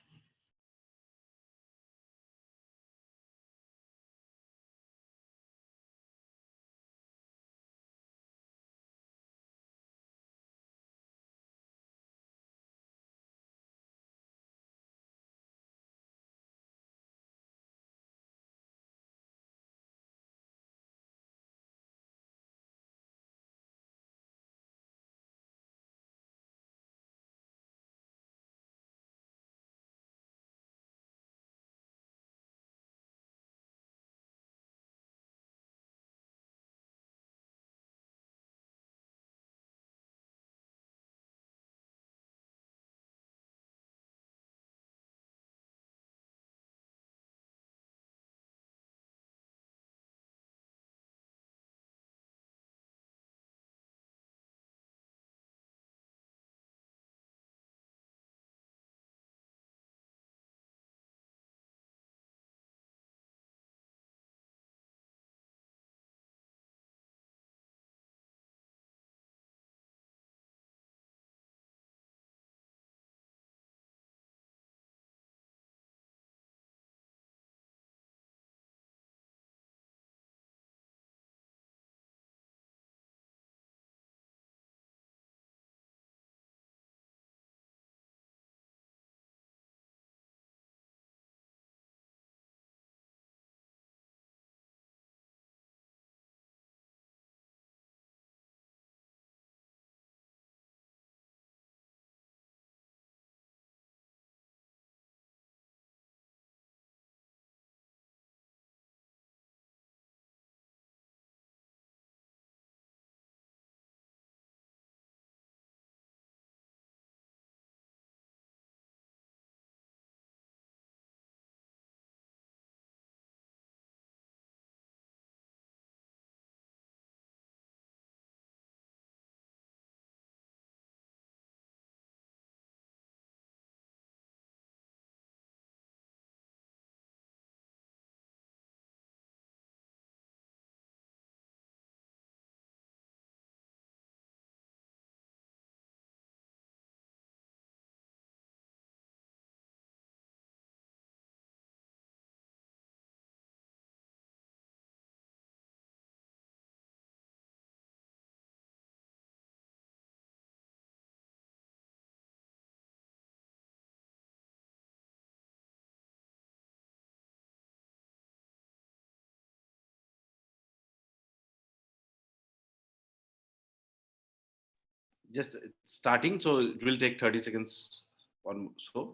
Just starting, so it will take 30 seconds or so.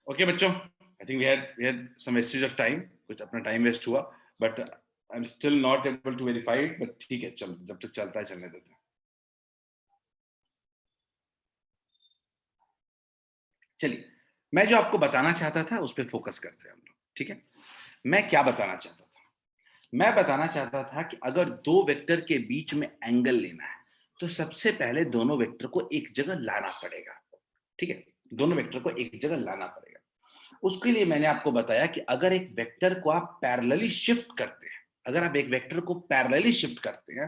Okay बच्चों, I think we had some wastage of time, कुछ अपना time waste हुआ, but I'm still not able to verify it, but ठीक है, चल जब तक चलता है चलने देते हैं। चलिए, मैं जो आपको बताना चाहता था उस पर फोकस करते हैं हम लोग, ठीक है। मैं क्या बताना चाहता था? मैं बताना चाहता था कि अगर दो वेक्टर के बीच में एंगल लेना है तो सबसे पहले दोनों वेक्टर को एक जगह लाना पड़ेगा, ठीक है, दोनों वेक्टर को एक जगह लाना पड़ेगा। उसके लिए मैंने आपको बताया कि अगर एक वेक्टर को आप पैरेलली शिफ्ट करते हैं, अगर आप एक वेक्टर को पैरेलली शिफ्ट करते हैं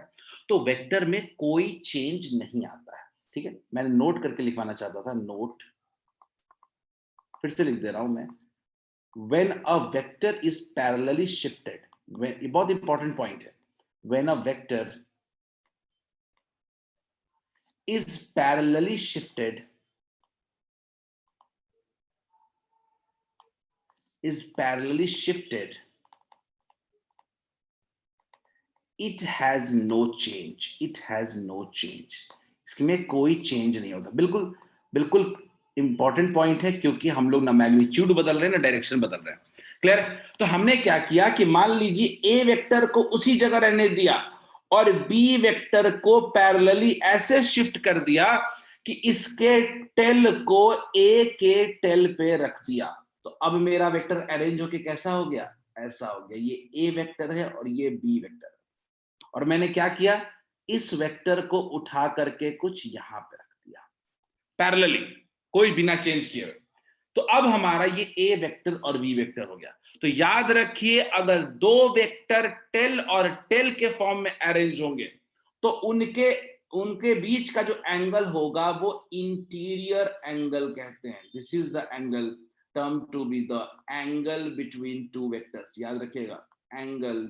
तो वेक्टर में कोई चेंज नहीं आता है, ठीक है। मैंने नोट करके लिखवाना चाहता था, नोट, फिर से लिख दे रहा हूं मैं, when a vector is parallelly shifted, when, ये बहुत इंपॉर्टेंट पॉइंट है, when a vector is parallelly shifted, it has no change, इसमें कोई चेंज नहीं होता, बिल्कुल बिल्कुल इंपॉर्टेंट पॉइंट है, क्योंकि हम लोग ना मैग्नीट्यूड बदल रहे हैं ना डायरेक्शन बदल रहे हैं। क्लियर? तो हमने क्या किया कि मान लीजिए ए वेक्टर को उसी जगह रहने दिया और बी वेक्टर को पैरेलली ऐसे शिफ्ट कर दिया कि इसके टेल को ए के टेल पे रख दिया। तो अब मेरा वेक्टर अरेंज होके कैसा हो गया? ऐसा हो गया। ये ए वेक्टर है और ये बी वेक्टर है, और मैंने क्या किया, इस वेक्टर को उठा करके कुछ यहां पे रख दिया पैरेलली, कोई बिना चेंज किए। तो अब हमारा ये ए वेक्टर और बी वेक्टर हो गया। तो याद रखिए, अगर दो वेक्टर टेल और टेल के फॉर्म में अरेंज होंगे तो उनके बीच का जो एंगल होगा वो इंटीरियर एंगल कहते हैं। This is the angle term to be the angle between two vectors. याद रखिएगा, angle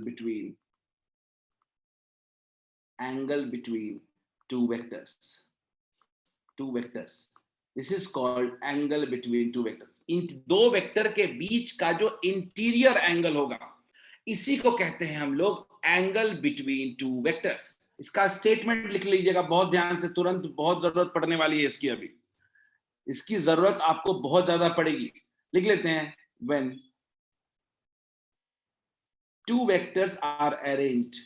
between two vectors, this is called angle between two vectors. इन दो वेक्टर के बीच का जो इंटीरियर एंगल होगा, इसी को कहते हैं हम लोग एंगल बिटवीन टू वेक्टर्स। इसका स्टेटमेंट लिख लीजिएगा बहुत ध्यान से, तुरंत बहुत जरूरत पड़ने वाली है इसकी। अभी इसकी जरूरत आपको बहुत ज्यादा पड़ेगी। लिख लेते हैं, when two vectors are arranged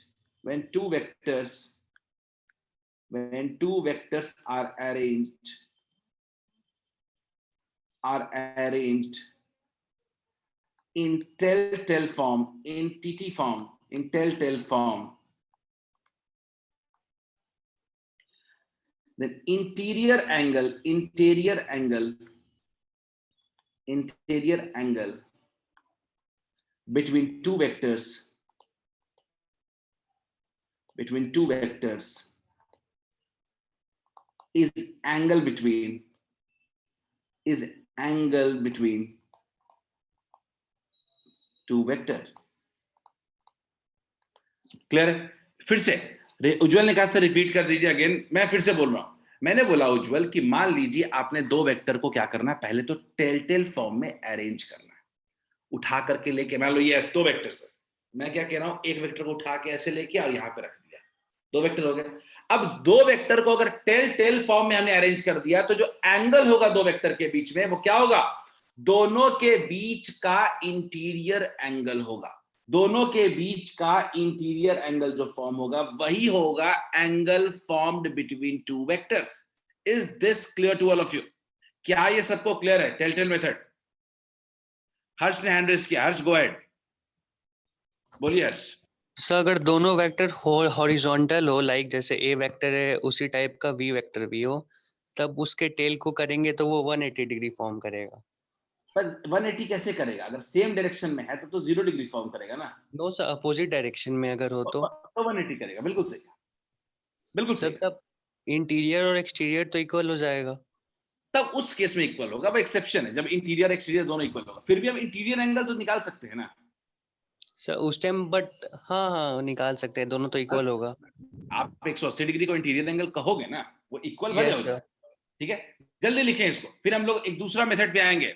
in telltale form, in TT form, in telltale form, then interior angle between two vectors is angle between two vectors. Clear है? फिर से उज्जवल ने कहा सर रिपीट कर दीजिए अगेन। मैं फिर से बोल रहा हूं। मैंने बोला उज्जवल कि मान लीजिए आपने दो वेक्टर को क्या करना है, पहले तो टेलटेल फॉर्म में अरेंज करना है, उठा करके लेके। मान लो ये दो वेक्टर्स है, मैं क्या कह रहा हूं, एक वेक्टर को उठा के ऐसे लेके और यहां पे रख दिया, दो वेक्टर हो गए। अब दो वेक्टर को अगर टेल फॉर्म में हमने अरेंज कर दिया तो जो एंगल होगा दो वेक्टर के बीच में वो क्या होगा? दोनों के बीच का इंटीरियर एंगल होगा। दोनों के बीच का इंटीरियर एंगल जो फॉर्म होगा वही होगा angle formed between two vectors. Is this clear to all of you? क्या ये सबको क्लियर है टेल मेथड? हर्ष ने हैंड रेज किया। हर्ष गो अहेड, बोलिए हर्ष। सर अगर दोनों वेक्टर हॉरिजॉन्टल हो, लाइक जैसे ए वेक्टर है उसी टाइप का बी वेक्टर भी हो, तब उसके टेल को करेंगे तो वो 180 डिग्री फॉर्म करेगा। पर 180 कैसे करेगा? अगर सेम डायरेक्शन में है तो 0 डिग्री फॉर्म करेगा ना। नो सर, अपोजिट डायरेक्शन में अगर हो तो 180 करेगा। बिल्कुल सही, बिल्कुल सही। तब इंटीरियर और एक्सटीरियर तो इक्वल हो जाएगा। तब उस केस में इक्वल होगा। वो एक्सेप्शन है, जब इंटीरियर एक्सटीरियर दोनों इक्वल होगा। फिर भी हम इंटीरियर एंगल तो निकाल सकते हैं ना सर उस टाइम, बट हाँ निकाल सकते हैं, दोनों तो इक्वल होगा। आप 180 डिग्री को इंटीरियर एंगल कहोगे ना, वो इक्वल भले यस हो सर। जाए। ठीक है, जल्दी लिखें इसको, फिर हम लोग एक दूसरा मेथड पे आएंगे।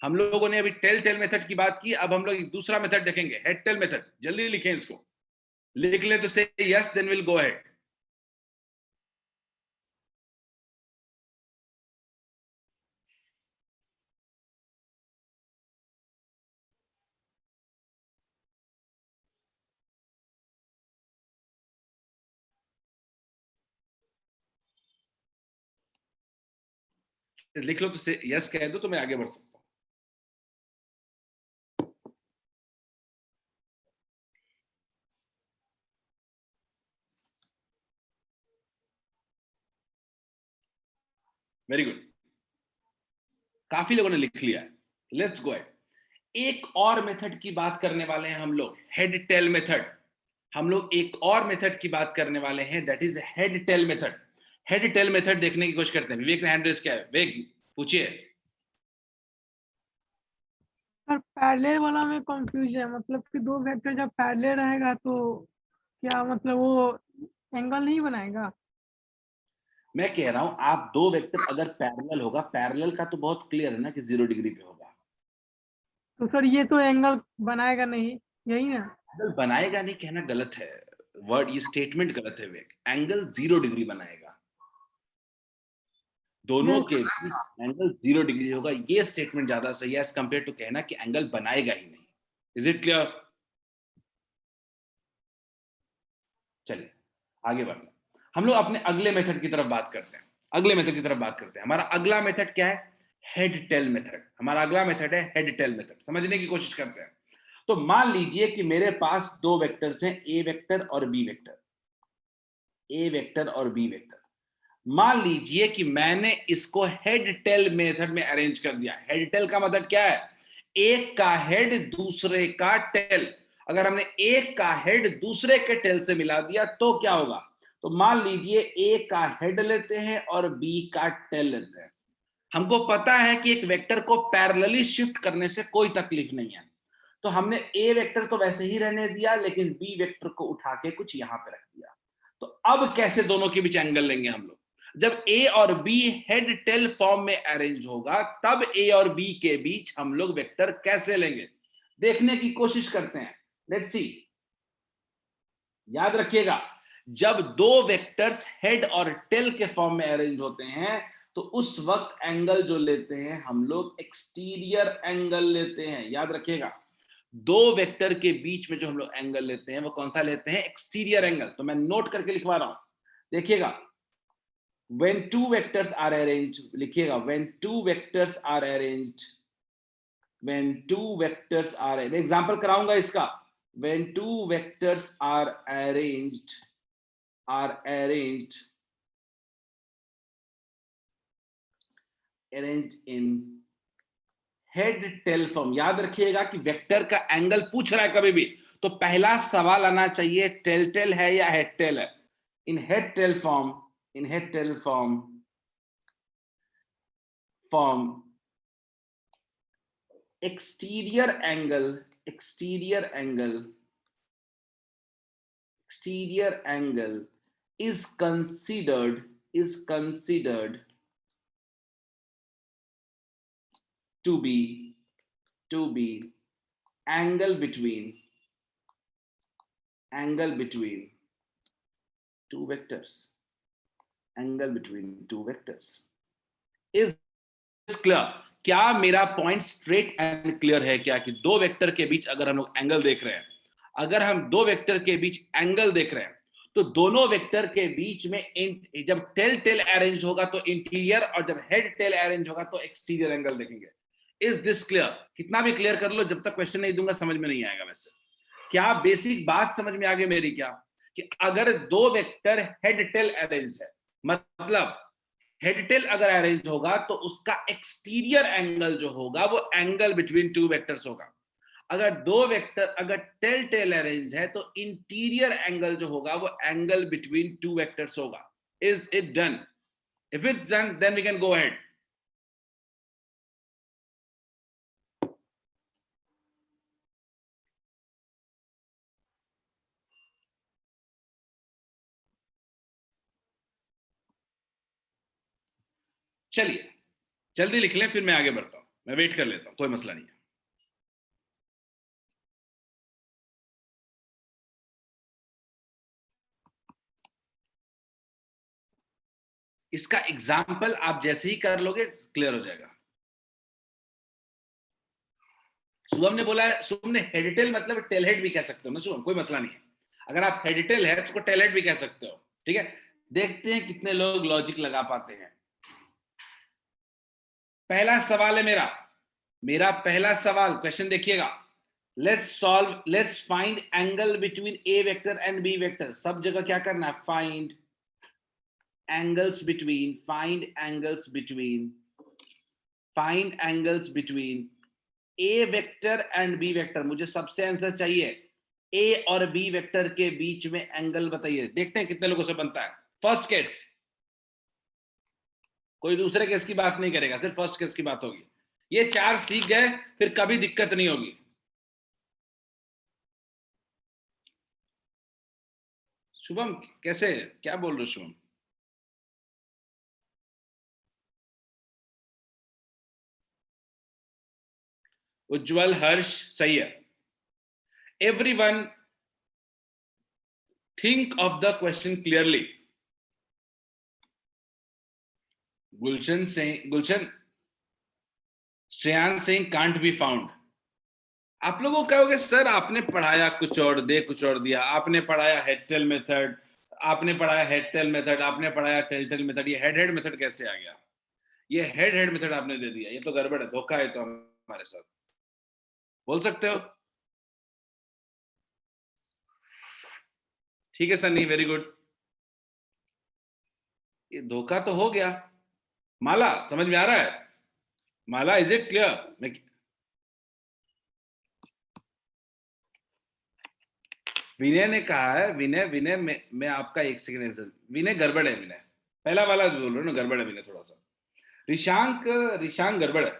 हम लोगों ने अभी टेल मेथड की बात की, अब हम लोग एक दूसरा मेथड देखेंगे, हेड टेल मेथड। जल्दी लिखें इसको, लिख ले तो से yes, then will go ahead. लिख लो तो से यस कह दो तो मैं आगे बढ़ सकता हूं। वेरी गुड, काफी लोगों ने लिख लिया है। Let's go ahead. एक और मेथड की बात करने वाले हैं हम लोग, हेड टेल मेथड। हम लोग एक और मेथड की बात करने वाले हैं, that is head tail method. Head tail method देखने की कोशिश करते हैं। विवेक ने हैंड रेज किया है, विवेक पूछिए। सर पैरेलल वाला में कंफ्यूज है, मतलब कि दो वेक्टर जब पैरेलल रहेगा तो क्या मतलब वो एंगल नहीं बनाएगा? मैं कह रहा हूं आप दो वेक्टर अगर पैरेलल होगा, पैरेलल का तो बहुत क्लियर है ना कि 0 डिग्री पे होगा। तो सर ये तो एंगल बनाएगा नहीं, यही ना? एंगल बनाएगा नहीं कहना गलत है, वर्ड ये स्टेटमेंट गलत है विवेक। एंगल 0 डिग्री बनाएगा। दोनों Yes. के बीच एंगल 0 डिग्री होगा, ये स्टेटमेंट ज्यादा सही है एज कंपेयर टू कहना कि एंगल बनाएगा ही नहीं। Is it clear? चलिए आगे बढ़ते हैं, हम लोग अपने अगले मेथड की तरफ बात करते हैं। हमारा अगला मेथड क्या है? Head tail method. हमारा अगला मेथड है हेड टेल मेथड। समझने की कोशिश करते हैं। तो मान लीजिए कि मेरे पास दो वेक्टर्स हैं, ए वेक्टर और बी वेक्टर। मान लीजिए कि मैंने इसको हेड टेल मेथड में अरेंज कर दिया। हेड टेल का मतलब क्या है? एक का हेड दूसरे का टेल। अगर हमने एक का हेड दूसरे के टेल से मिला दिया तो क्या होगा? तो मान लीजिए ए का हेड लेते हैं और बी का टेल लेते हैं। हमको पता है कि एक वेक्टर को पैरेलली शिफ्ट करने से कोई तकलीफ नहीं है, तो हमने ए वेक्टर तो वैसे ही रहने दिया, लेकिन बी वेक्टर को उठा के कुछ यहां पे रख दिया। तो अब कैसे दोनों के बीच एंगल लेंगे हम लोग? जब ए और बी हेड टेल फॉर्म में अरेंज होगा, तब ए और बी के बीच हम लोग वेक्टर कैसे लेंगे, देखने की कोशिश करते हैं। Let's see. याद रखिएगा, जब दो वेक्टर्स हेड और टेल के फॉर्म में अरेंज होते हैं तो उस वक्त एंगल जो लेते हैं हम लोग एक्सटीरियर एंगल लेते हैं। याद रखिएगा, दो वेक्टर के बीच में जो हम लोग एंगल लेते हैं वो कौन सा लेते हैं? Exterior angle. तो मैं नोट करके लिखवा रहा हूं, देखिएगा। when two vectors are arranged, लिखिएगा, when two vectors are arranged, example कराऊंगा इसका। when two vectors are arranged in head tail form. याद रखिएगा कि वेक्टर का एंगल पूछ रहा है कभी भी, तो पहला सवाल आना चाहिए टेल टेल है या हेड टेल है। In head tail form exterior angle is considered to be angle between two vectors. Is clear? क्या मेरा पॉइंट स्ट्रेट एंड क्लियर है क्या? कि दो वेक्टर के बीच अगर हम लोग एंगल देख रहे हैं, तो दोनों वेक्टर के बीच में जब टेल टेल अरेंज होगा तो इंटीरियर, और जब हेड टेल अरेंज होगा तो एक्सटीरियर एंगल देखेंगे। Is this clear? कितना भी क्लियर कर लो, जब तक क्वेश्चन नहीं दूंगा समझ में नहीं आएगा। वैसे क्या बेसिक बात समझ में आ गई मेरी? क्या कि अगर दो वेक्टर हेड टेल अरेंज है, मतलब हेड टेल अगर अरेंज होगा तो उसका एक्सटीरियर एंगल जो होगा वो एंगल बिटवीन टू वेक्टर्स होगा। अगर दो वेक्टर अगर टेल टेल अरेंज है तो इंटीरियर एंगल जो होगा वो एंगल बिटवीन टू वेक्टर्स होगा। Is it done? If it's done then we can go ahead. चलिए जल्दी लिख लें, फिर मैं आगे बढ़ता हूं। मैं वेट कर लेता हूं, कोई मसला नहीं है। इसका एग्जाम्पल आप जैसे ही कर लोगे क्लियर हो जाएगा। शुभम ने बोला है, शुभम ने हेड टेल मतलब टेल हेड भी कह सकते हो ना शुभम, कोई मसला नहीं है। अगर आप हेड टेल है तो उसको टेल हेड भी कह सकते हो। ठीक है, देखते हैं कितने लोग लॉजिक लगा पाते हैं। पहला सवाल है मेरा पहला सवाल, क्वेश्चन देखिएगा। Let's find angle between A vector and B vector. सब जगह क्या करना है? Find angles between A vector and B vector. मुझे सबसे आंसर चाहिए, ए और बी वेक्टर के बीच में एंगल बताइए। देखते हैं कितने लोगों से बनता है। फर्स्ट केस, कोई दूसरे केस की बात नहीं करेगा, सिर्फ फर्स्ट केस की बात होगी। ये चार सीख गए फिर कभी दिक्कत नहीं होगी। शुभम कैसे, क्या बोल रहे हो शुभम? उज्जवल, हर्ष, सही है। Everyone think of the question clearly. Gulshan Shreyansh Singh can't be found. आप लोगों को कहोगे सर आपने पढ़ाया कुछ और दे कुछ और दिया, आपने पढ़ाया हेड टेल मेथड, आपने पढ़ाया हेड टेल मेथड, आपने पढ़ाया टेल टेल मेथड, ये हेड हेड मेथड कैसे आ गया? ये हेड हेड मेथड आपने दे दिया, ये तो गड़बड़ है, धोखा है तो हमारे साथ। बोल सकते हो? ठीक है सन्नी, वेरी गुड। ये धोखा तो हो गया। माला समझ में आ रहा है? माला इज इट क्लियर? विनय ने कहा है, विनय मैं आपका एक सेकंड आंसर, विनय गड़बड़ है, विनय पहला वाला बोल रहे हो ना, गड़बड़ है विनय थोड़ा सा। रिशांक गड़बड़ है।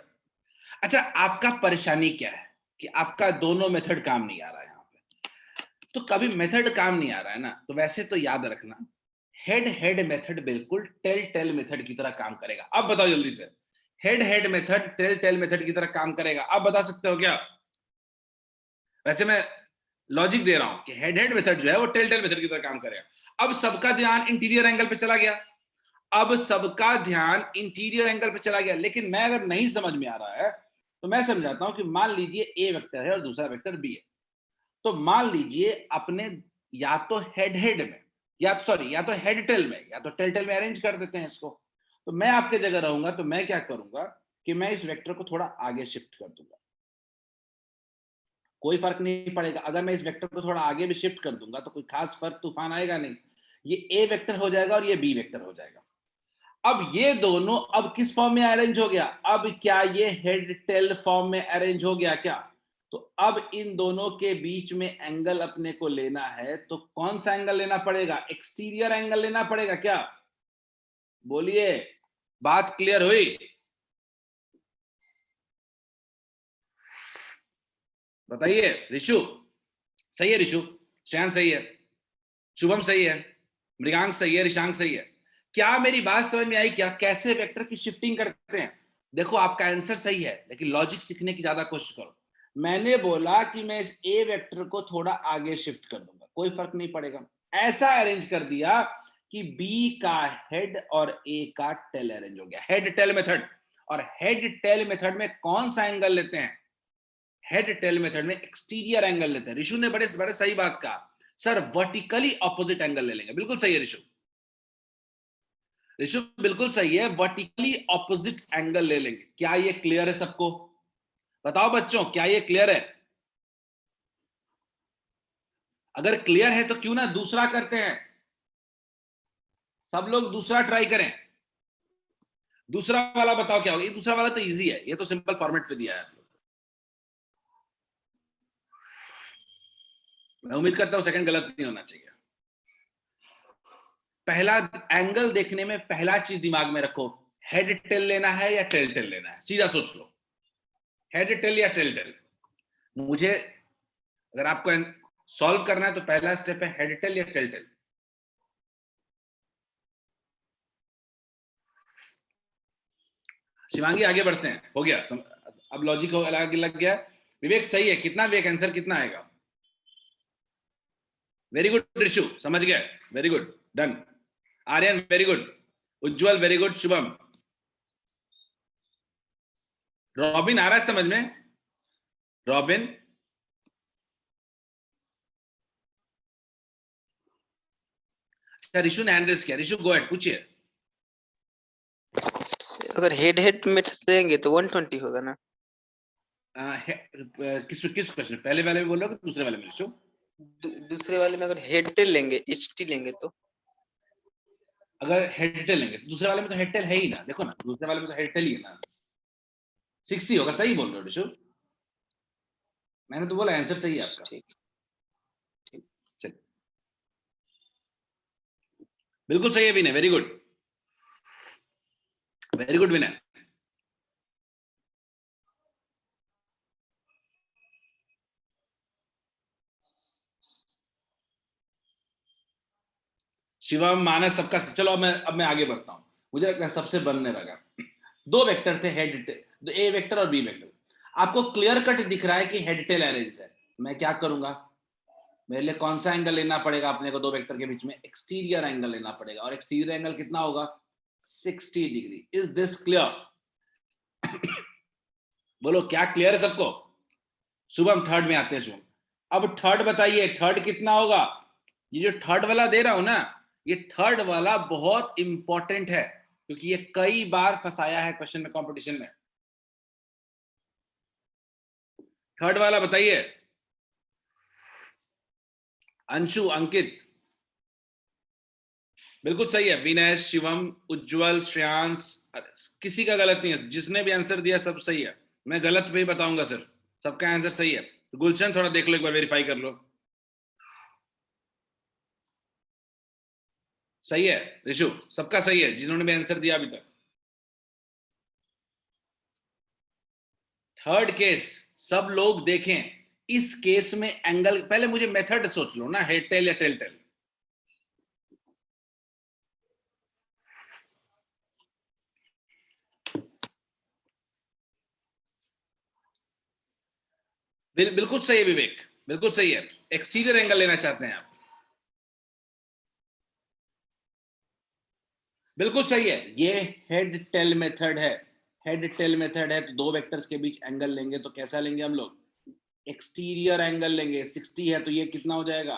अच्छा आपका परेशानी क्या है कि आपका दोनों मेथड काम नहीं आ रहा है यहाँ पे। तो कभी मेथड काम नहीं आ रहा है ना, तो वैसे तो याद रखना हेड हेड मेथड बिल्कुल टेल टेल मेथड की तरह काम करेगा। अब बताओ जल्दी से, head head method tail tail method की तरह काम करेगा, आप बता सकते हो क्या? वैसे मैं लॉजिक दे रहा हूं कि हेड हेड मेथड जो है वो टेल टेल मेथड की तरह काम करेगा। अब सबका ध्यान इंटीरियर एंगल पे चला गया, अब सबका ध्यान इंटीरियर एंगल पे चला गया, लेकिन मैं अगर नहीं समझ में आ रहा है तो मैं समझाता हूं कि मान लीजिए ए वेक्टर है और दूसरा वेक्टर बी है। तो मान लीजिए अपने या तो हेड हेड में या तो हेड टेल में या तो टेल टेल में अरेंज कर देते हैं इसको। तो मैं आपके जगह रहूंगा तो मैं क्या करूंगा कि मैं इस वेक्टर को थोड़ा आगे शिफ्ट कर दूंगा, कोई फर्क नहीं पड़ेगा। अगर मैं इस वेक्टर को थोड़ा आगे भी शिफ्ट कर दूंगा तो कोई खास फर्क तूफान आएगा नहीं, ये ए वेक्टर हो जाएगा और ये बी वेक्टर हो जाएगा। अब ये दोनों अब किस फॉर्म में अरेंज हो गया? अब क्या ये हेड टेल फॉर्म में अरेंज हो गया क्या? तो अब इन दोनों के बीच में एंगल अपने को लेना है, तो कौन सा एंगल लेना पड़ेगा? एक्सटीरियर एंगल लेना पड़ेगा क्या? बोलिए, बात क्लियर हुई? बताइए। ऋषु सही है, ऋषु श्रेयान सही है, शुभम सही है, मृगांक सही है, ऋषांक सही है। क्या मेरी बात समझ में आई क्या? कैसे वेक्टर की शिफ्टिंग करते हैं? देखो आपका आंसर सही है, लेकिन लॉजिक सीखने की ज्यादा कोशिश करो। मैंने बोला कि मैं इस ए वेक्टर को थोड़ा आगे शिफ्ट कर दूंगा, कोई फर्क नहीं पड़ेगा। ऐसा अरेंज कर दिया कि बी का हेड और ए का टेल अरेंज हो गया, हेड टेल मेथड। और हेड टेल मेथड में कौन सा एंगल लेते हैं? हेड टेल मेथड में एक्सटीरियर एंगल लेते हैं। ऋषु ने बड़े सही बात कहा, सर वर्टिकली ऑपोजिट एंगल ले लेंगे। बिल्कुल सही है ऋषु, ऋषु बिल्कुल सही है, वर्टिकली ऑपोजिट एंगल ले लेंगे। क्या ये क्लियर है सबको? बताओ बच्चों, क्या ये क्लियर है? अगर क्लियर है तो क्यों ना दूसरा करते हैं, सब लोग दूसरा ट्राई करें। दूसरा वाला बताओ क्या होगा? ये दूसरा वाला तो इजी है, ये तो सिंपल फॉर्मेट पे दिया है। मैं उम्मीद करता हूं सेकंड गलत नहीं होना चाहिए। पहला एंगल देखने में पहला चीज दिमाग में रखो, हेड टेल लेना है या टेल टेल लेना है? सीधा सोच लो, हेड टेल या टेल टेल। मुझे अगर आपको सॉल्व करना है तो पहला स्टेप है हेड टेल या टेल टेल। शिवांगी आगे बढ़ते हैं, हो गया अब लॉजिक आगे लग गया। विवेक सही है, कितना विवेक? आंसर कितना आएगा? वेरी गुड ऋषु, समझ गए, very good, done. Aryan very good, Ujjwal very good, Shubham. Robin आ रहा है समझ में? रॉबिन अच्छा, ऋषु ने हैंड रेज किया। ऋषु गो अहेड, पूछिए। अगर हेड हेड मेथड देंगे तो 120 होगा ना? किस क्वेश्चन, पहले वाले में बोल रहे हो कि दूसरे वाले में ऋषु? दूसरे वाले में अगर हेड टेल लेंगे, एचटी लेंगे तो? अगर हेड टेल लेंगे, दूसरे वाले में तो हेड टेल है ही ना, देखो ना दूसरे वाले में तो हेड टेल ही है ना, 60 होगा। सही बोल रहे हो ऋषु, मैंने तो बोला आंसर सही है आपका। ठीक, चलिए बिल्कुल सही है विनय, वेरी गुड, वेरी गुड विनय। शिवम, मानस, सबका। चलो अब मैं आगे बढ़ता हूं। मुझे लगता है सबसे बनने लगा। दो वेक्टर थे, हेड टेल, ए वेक्टर और बी वेक्टर। आपको क्लियर कट दिख रहा है कि हेड टेल अरेंज है। मैं क्या करूंगा, मेरे लिए कौन सा एंगल लेना पड़ेगा अपने को? दो वेक्टर के बीच में एक्सटीरियर एंगल लेना पड़ेगा। और एक्सटीरियर एंगल कितना होगा? 60 डिग्री। Is this clear? बोलो क्या क्लियर है सबको? शुभम थर्ड में आते हैं। शुभम अब थर्ड बताइए, थर्ड कितना होगा? ये जो थर्ड वाला दे रहा हूं ना, ये थर्ड वाला बहुत इंपॉर्टेंट है क्योंकि ये कई बार फंसाया है क्वेश्चन में, कंपटीशन में। थर्ड वाला बताइए। अंशु, अंकित, बिल्कुल सही है। विनय, शिवम, उज्जवल, श्रेयांश, किसी का गलत नहीं है। जिसने भी आंसर दिया सब सही है। मैं गलत भी बताऊंगा सिर्फ, सबका आंसर सही है। गुलशन थोड़ा देख लो, एक बार वेरीफाई कर लो। सही है ऋषु, सबका सही है जिन्होंने भी आंसर दिया अभी तक। थर्ड केस सब लोग देखें। इस केस में एंगल, पहले मुझे मेथड सोच लो ना, हेड टेल या टेल टेल। बिल्कुल सही है विवेक, बिल्कुल सही है। एक्सटीरियर एंगल लेना चाहते हैं आप, बिल्कुल सही है। ये हेड टेल मेथड है। हेड टेल मेथड है तो दो वेक्टर्स के बीच एंगल लेंगे तो कैसा लेंगे हम लोग? एक्सटीरियर एंगल लेंगे। 60 है तो ये कितना हो जाएगा?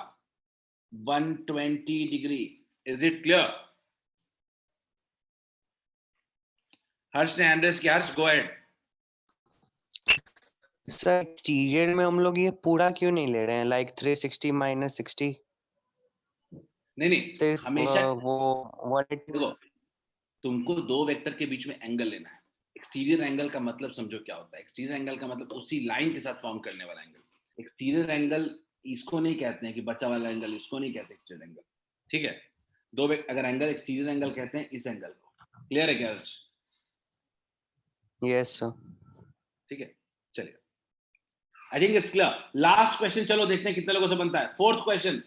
120 degree. Is it clear? Harsh ने हैंड रेज किया। Harsh, go ahead. Sir exterior में हम लोग ये पूरा क्यों नहीं ले रहे हैं, लाइक 360 माइनस 60? नहीं, सिर्फ हमेशा वो 180। देखो, तुमको दो वेक्टर के बीच में एंगल लेना है। एक्सटीरियर एंगल का मतलब समझो क्या होता है। एक्सटीरियर एंगल का मतलब उसी लाइन के साथ फॉर्म करने वाला एंगल। एक्सटीरियर एंगल इसको नहीं कहते हैं कि बचा वाला एंगल, इसको नहीं कहते एक्सटीरियर एंगल। ठीक है, दो अगर एंगल एक्सटीरियर एंगल कहते हैं इस एंगल को। क्लियर है क्या? Yes sir. ठीक है, चलिए, I think it's clear. Last question चलो देखते हैं कितने लोगों से बनता है। Fourth question,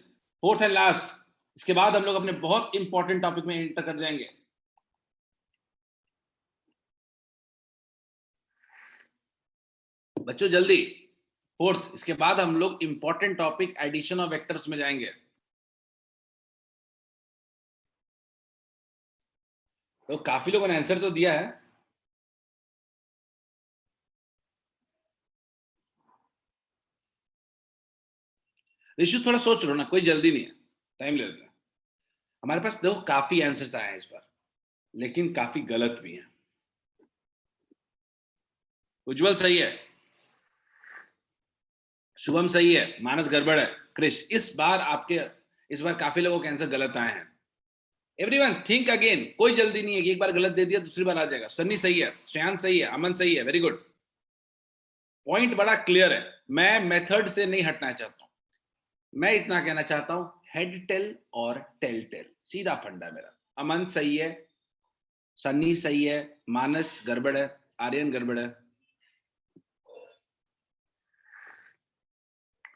fourth and last. इसके बाद हम लोग अपने बहुत इंपॉर्टेंट टॉपिक में एंटर कर जाएंगे। बच्चों जल्दी, फोर्थ। इसके बाद हम लोग important topic addition of vectors में जाएंगे। तो काफी लोगों ने आंसर तो दिया है। ऋषु थोड़ा सोच लो ना, कोई जल्दी नहीं है, टाइम ले लेते हैं। हमारे पास देखो काफी आंसर्स आए हैं इस बार, लेकिन काफी गलत भी हैं। उज्जवल सही है, शुभम सही है, मानस गड़बड़ है, क्रिश इस बार काफी लोगों के आंसर गलत आए हैं। एवरीवन थिंक अगेन, कोई जल्दी नहीं है कि एक बार गलत दे दिया दूसरी बार आ जाएगा। सन्नी सही है, श्रेयांश सही है, अमन सही है, वेरी गुड। पॉइंट बड़ा क्लियर है। मैं मेथड से नहीं हटना चाहता हूं, मैं इतना कहना चाहता हूं हेड टेल और टेल टेल, सीधा फंडा मेरा। अमन सही है, सन्नी सही है, मानस गड़बड़ है, आर्यन गड़बड़ है,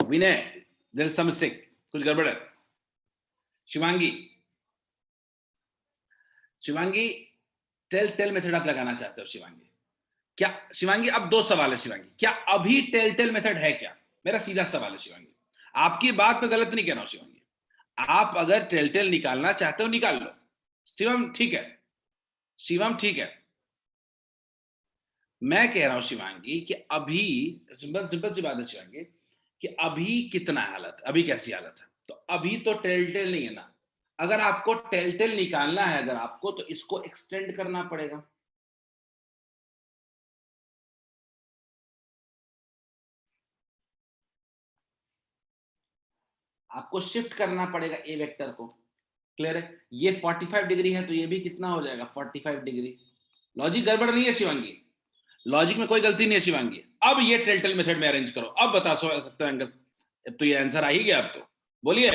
विनय देयर इज सम मिस्टेक, कुछ गड़बड़ है। शिवांगी टेल टेल मेथड आप लगाना चाहते हो शिवांगी? क्या शिवांगी, अब दो सवाल है शिवांगी, क्या अभी टेल टेल मेथड है क्या? मेरा सीधा सवाल है शिवांगी, आपकी बात में गलत नहीं कह रहा हूं शिवांगी। आप अगर टेल टेल निकालना चाहते हो निकाल लो। शिवम ठीक है, शिवम ठीक है। मैं कह रहा हूं शिवांगी कि अभी सिंपल सी बात है शिवांगी कि अभी कितना हालत, अभी कैसी हालत है। तो अभी तो टेल टेल नहीं है ना। अगर आपको टेल टेल निकालना है अगर आपको, तो इसको एक्सटेंड करना पड़ेगा। आपको शिफ्ट करना पड़ेगा ए वेक्टर को। क्लियर है? ये 45 डिग्री है तो ये भी कितना हो जाएगा? 45 डिग्री। लॉजिक गड़बड़ नहीं है शिवांगी, लॉजिक में कोई गलती नहीं है शिवांगी। अब ये टेल टेल मेथड में अरेंज करो, अब बता सकते हो एंगल। अब तो ये आंसर आ ही गया। अब तो बोलिए,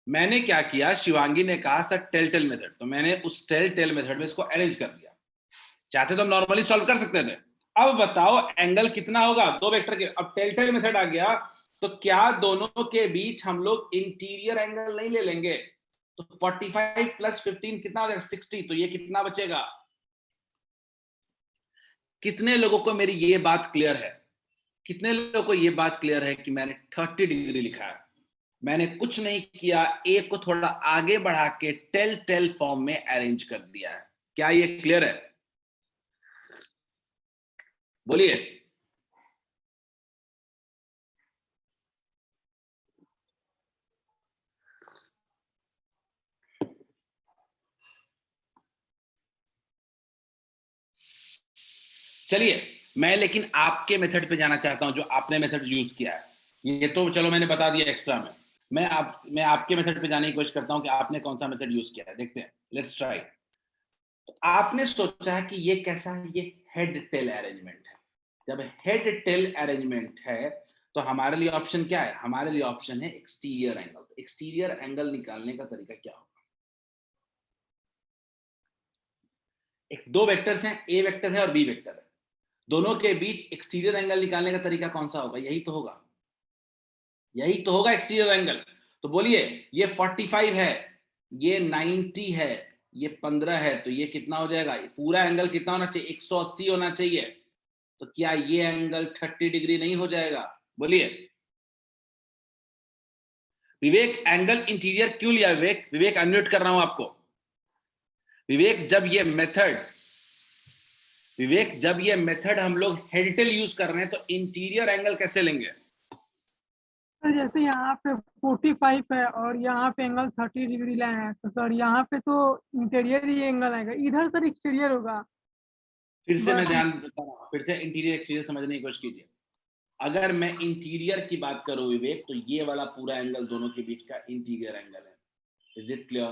मैंने क्या किया, शिवांगी ने कहा सर टेल टेल मेथड, तो मैंने उस टेल टेल मेथड में इसको अरेंज कर दिया। चाहते तो हम नॉर्मली सॉल्व कर सकते थे। अब बताओ एंगल कितना होगा दो वेक्टर के। अब टेल टेल मेथड आ गया तो क्या दोनों के बीच हम लोग इंटीरियर एंगल नहीं ले लेंगे? तो 45 प्लस 15 कितना हो जाएगा? 60। तो ये कितना बचेगा? कितने लोगों को मेरी ये बात क्लियर है? कितने लोगों को ये बात क्लियर है कि मैंने 30 डिग्री लिखा है, मैंने कुछ नहीं किया, ए को थोड़ा आगे बढ़ा के टेल टेल फॉर्म में अरेंज कर दिया है। क्या ये क्लियर है? बोलिए। चलिए मैं लेकिन आपके मेथड पे जाना चाहता हूं, जो आपने मेथड यूज किया है। ये तो चलो मैंने बता दिया एक्स्ट्रा में। मैं आपके मेथड पे जाने की कोशिश करता हूं कि आपने कौन सा मेथड यूज किया है। देखते हैं, लेट्स ट्राई। तो आपने सोचा है कि ये कैसा है, ये हेड टेल अरेंजमेंट है। जब हेड टेल अरेंजमेंट है तो हमारे लिए ऑप्शन क्या है? हमारे लिए ऑप्शन है एक्सटीरियर एंगल। एक्सटीरियर एंगल निकालने का तरीका क्या होगा? एक दो वेक्टर्स हैं, ए वेक्टर है और बी वेक्टर है, दोनों के बीच एक्सटीरियर एंगल निकालने का तरीका कौन सा होगा? यही तो होगा, यही तो होगा एक्सटीरियर एंगल। तो बोलिए, ये 45 है, ये 90 है, ये 15 है, तो ये कितना हो जाएगा? पूरा एंगल कितना होना चाहिए? 180 होना चाहिए। तो क्या ये एंगल 30 डिग्री नहीं हो जाएगा? बोलिए विवेक, एंगल इंटीरियर क्यों लिया? विवेक, विवेक अनम्यूट कर रहा हूं आपको। विवेक, जब ये मेथड हम लोग हेड टेल यूज कर रहे हैं तो इंटीरियर एंगल कैसे लेंगे? सर जैसे यहाँ पे 45 है और यहाँ पे एंगल 30 डिग्री लाए हैं, तो सर यहाँ पे तो इंटीरियर ही एंगल आएगा, इधर सर एक्सटीरियर होगा। फिर से मैं बस। ध्यान देता हूं, फिर से इंटीरियर एक्सटीरियर समझने की कोशिश कीजिए। अगर मैं इंटीरियर की बात करूं विवेक, तो ये वाला पूरा एंगल दोनों के बीच का इंटीरियर एंगल है। Is it clear?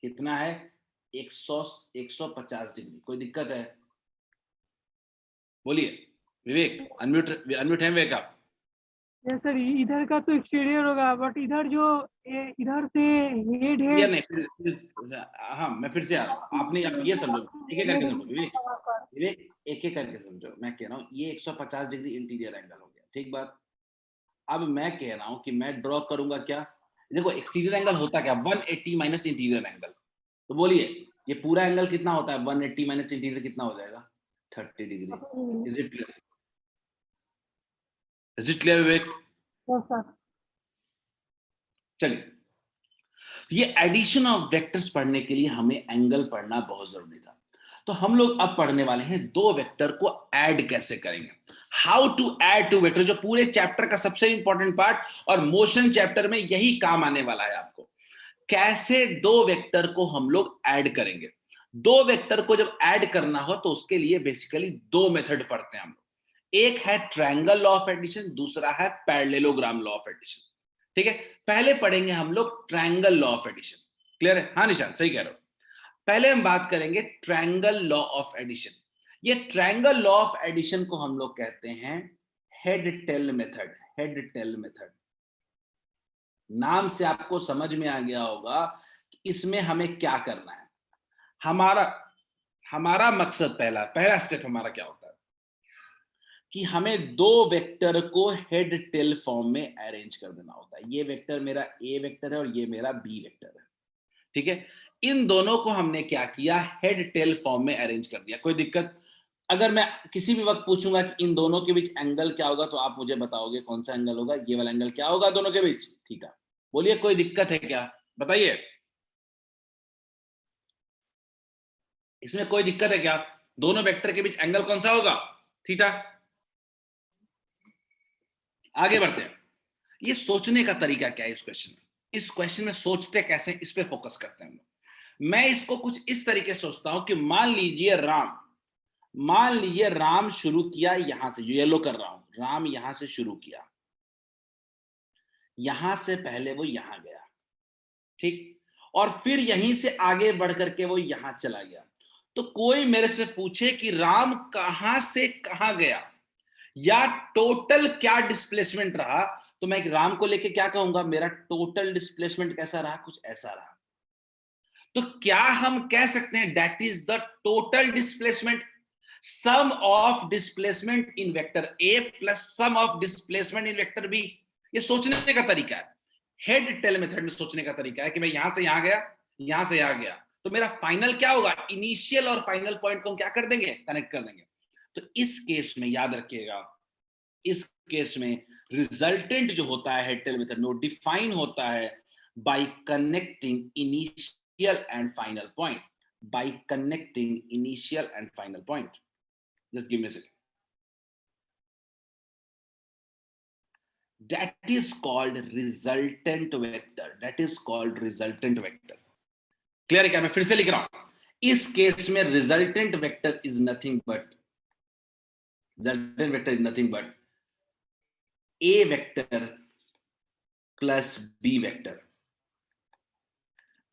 कितना है? 150 डिग्री। कोई दिक्कत है? बोलिए विवेक, अनम्यूट है विवेक आप? यस सर, इधर का तो एक्सटीरियर होगा, बट इधर जो इधर से हेड है। ये नहीं, हाँ मैं फिर से आ रहा हूँ। आपने आप ये समझो, एक एक करके समझो विवेक, विवेक एक एक करके समझो। मैं कह रहा हूँ ये 150 डिग्री इंटीरियर एंगल हो गया, ठीक बात। अब मैं कह रहा हूँ कि मैं ड्रॉ करूंगा क्या? देखो एक्सटीरियर एंगल होता क्या? 180 माइनस इंटीरियर एंगल। तो बोलिए ये पूरा एंगल कितना होता है? 180 माइनस इंटीरियर कितना हो जाएगा? 30 degree. Is it clear? Is it clear Vivek? Yes sir. चलिए, ये एडिशन ऑफ वेक्टर्स पढ़ने के लिए हमें एंगल पढ़ना बहुत जरूरी था। तो हम लोग अब पढ़ने वाले हैं दो वेक्टर को ऐड कैसे करेंगे। How to add two vector, जो पूरे चैप्टर का सबसे इंपॉर्टेंट पार्ट, और मोशन चैप्टर में यही काम आने वाला है आपको। कैसे दो वेक्टर को हम लोग ऐड करेंगे। दो वेक्टर को जब ऐड करना हो तो उसके लिए बेसिकली दो मेथड पढ़ते हैं हम लोग। एक है ट्रायंगल लॉ ऑफ एडिशन, दूसरा है पैरेललोग्राम लॉ ऑफ एडिशन। ठीक है, पहले पढ़ेंगे हम लोग triangle law of addition. Clear है? हाँ निशान, सही कह रहे हो। पहले हम बात करेंगे ट्रायंगल लॉ ऑफ एडिशन। ये ट्रायंगल लॉ ऑफ एडिशन को हम लोग कहते हैं head tail method. Head tail method नाम से आपको समझ में आ गया होगा कि इसमें हमें क्या करना है। हमारा मकसद, पहला स्टेप हमारा क्या होता है कि हमें दो वेक्टर को हेड टेल फॉर्म में अरेंज कर देना होता है। ये वेक्टर मेरा ए वेक्टर है और ये मेरा बी वेक्टर है। ठीक है, इन दोनों को हमने क्या किया? हेड टेल फॉर्म में अरेंज कर दिया। कोई दिक्कत? अगर मैं किसी भी वक्त पूछूंगा कि इन दोनों के बीच एंगल क्या होगा, तो आप मुझे बताओगे कौन सा एंगल होगा? ये वाला एंगल क्या होगा दोनों के बीच? थीटा। बोलिए कोई दिक्कत है क्या? बताइए, इसमें कोई दिक्कत है क्या? दोनों वेक्टर के बीच एंगल कौन सा होगा? थीटा। आगे बढ़ते हैं। ये सोचने का तरीका क्या है इस क्वेश्चन में? इस क्वेश्चन में सोचते कैसे, इस पे फोकस करते हैं हम लोग। मैं इसको कुछ इस तरीके से सोचता हूं कि मान लीजिए राम शुरू किया यहां से, जो येलो कर रहा हूं, राम यहां से शुरू किया, यहां से पहले वो यहां गया, ठीक, और फिर यहीं से आगे बढ़ करके वो यहां चला गया। तो कोई मेरे से पूछे कि राम कहां से कहां गया या टोटल क्या डिस्प्लेसमेंट रहा, तो मैं राम को लेके क्या कहूंगा? मेरा टोटल डिस्प्लेसमेंट कैसा रहा? कुछ ऐसा रहा। तो क्या हम कह सकते हैं that is the total displacement, sum of displacement in vector A plus sum of displacement in vector B? ये सोचने का तरीका है, हेड टेल मेथड में सोचने का तरीका है कि मैं यहां से यहां गया, यहां से यहां गया, तो मेरा फाइनल क्या होगा? इनिशियल और फाइनल पॉइंट को हम क्या कर देंगे? कनेक्ट कर देंगे। तो इस केस में याद रखिएगा, इस केस में रिजल्टेंट जो होता है हेड टेल मेथड में, वो डिफाइन होता है bye connecting initial initial and final point by connecting initial and final point. Just give me a second. That is called resultant vector. That is called resultant vector. Clear है क्या? मैं फिर से लिख रहा हूं. इस केस में resultant vector is nothing but A vector plus B vector,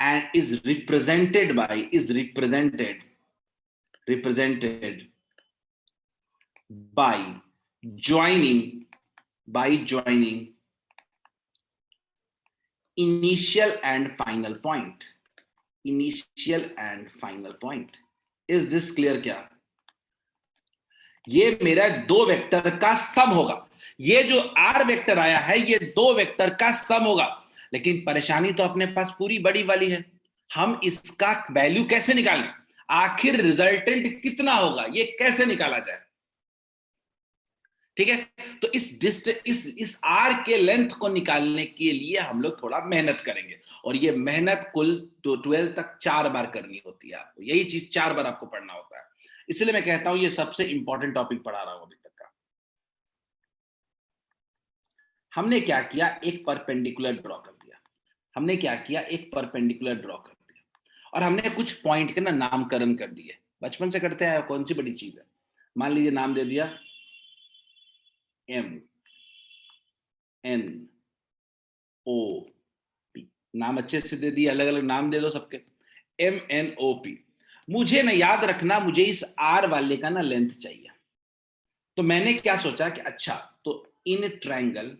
and is represented by joining initial and final point. Is this clear क्या? ये मेरा दो वेक्टर का सम होगा. ये जो R वेक्टर आया है ये दो वेक्टर का सम होगा. लेकिन परेशानी तो अपने पास पूरी बड़ी वाली है. हम इसका वैल्यू कैसे निकालें? आखिर रिजल्टेंट कितना होगा ये कैसे निकाला जाए? ठीक है, तो इस R के लेंथ को निकालने के लिए हम लोग थोड़ा मेहनत करेंगे, और ये मेहनत कुल 12 तक 4 बार करनी होती है. आपको यही चीज 4 बार आपको पढ़ना होता है. इसलिए मैं कहता हूं ये सबसे इंपॉर्टेंट टॉपिक पढ़ा रहा हूं अभी तक का. हमने क्या किया? एक परपेंडिकुलर ड्रॉ कर दिया. और हमने कुछ पॉइंट के ना नामकरण कर दिए. बचपन से करते हैं, कौन सी बड़ी चीज है. मान लीजिए नाम दे दिया MNOP. नाम अच्छे से दे दिए, अलग अलग नाम दे दो सबके. MNOP. मुझे ना याद रखना, मुझे इस R वाले का ना लेंथ चाहिए. तो मैंने क्या सोचा कि अच्छा, तो इन ट्रायंगल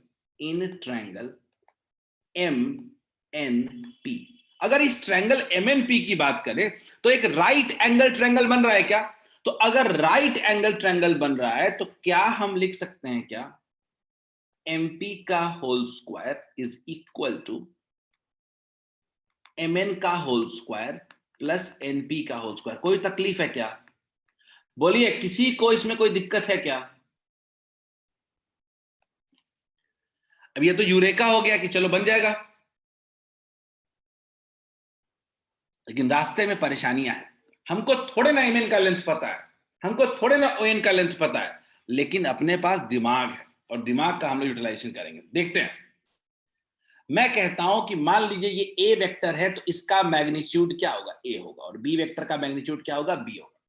MNP, अगर इस ट्रायंगल MNP की बात करें तो एक राइट एंगल ट्रायंगल बन रहा है क्या? तो अगर राइट एंगल ट्रायंगल बन रहा है तो क्या हम लिख सकते हैं क्या? MP का whole square is equal to MN का होल स्क्वायर प्लस NP का होल स्क्वायर. कोई तकलीफ है क्या? बोलिए, किसी को इसमें कोई दिक्कत है क्या? अब ये तो यूरेका हो गया कि चलो बन जाएगा, लेकिन रास्ते में परेशानियां हैं. हमको थोड़े ना MN का लेंथ पता है, हमको थोड़े ना ON का लेंथ पता है, लेकिन अपने पास दिमाग है और दिमाग का हम लोग यूटिलाइजेशन करेंगे. देखते हैं. मैं कहता हूं कि मान लीजिए ये A वेक्टर है तो इसका मैग्नीट्यूड क्या होगा? A होगा, और B वेक्टर का मैग्नीट्यूड क्या होगा? B होगा.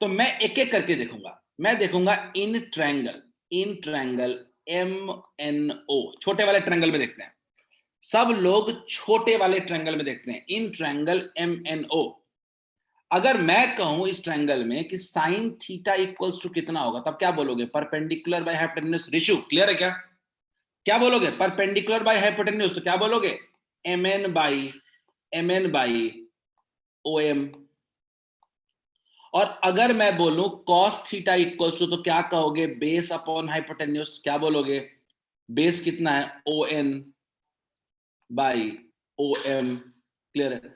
तो मैं एक एक करके देखूंगा. मैं देखूंगा इन ट्रायंगल MNO, छोटे वाले ट्रायंगल में देखते हैं. सब लोग छोटे वाले ट्रायंगल में देखते हैं. इन ट्रायंगल MNO, अगर मैं कहूं इस ट्रायंगल में कि साइन थीटा इक्वल्स टू कितना होगा, तब क्या बोलोगे? Perpendicular by hypotenuse ratio. Clear है क्या? क्या बोलोगे? Perpendicular by hypotenuse. तो क्या बोलोगे? MN by OM. और अगर मैं बोलूं cos थीटा इक्वल्स टू, तो क्या कहोगे? Base upon hypotenuse. क्या बोलोगे? बेस कितना है? ON by OM. क्लियर है?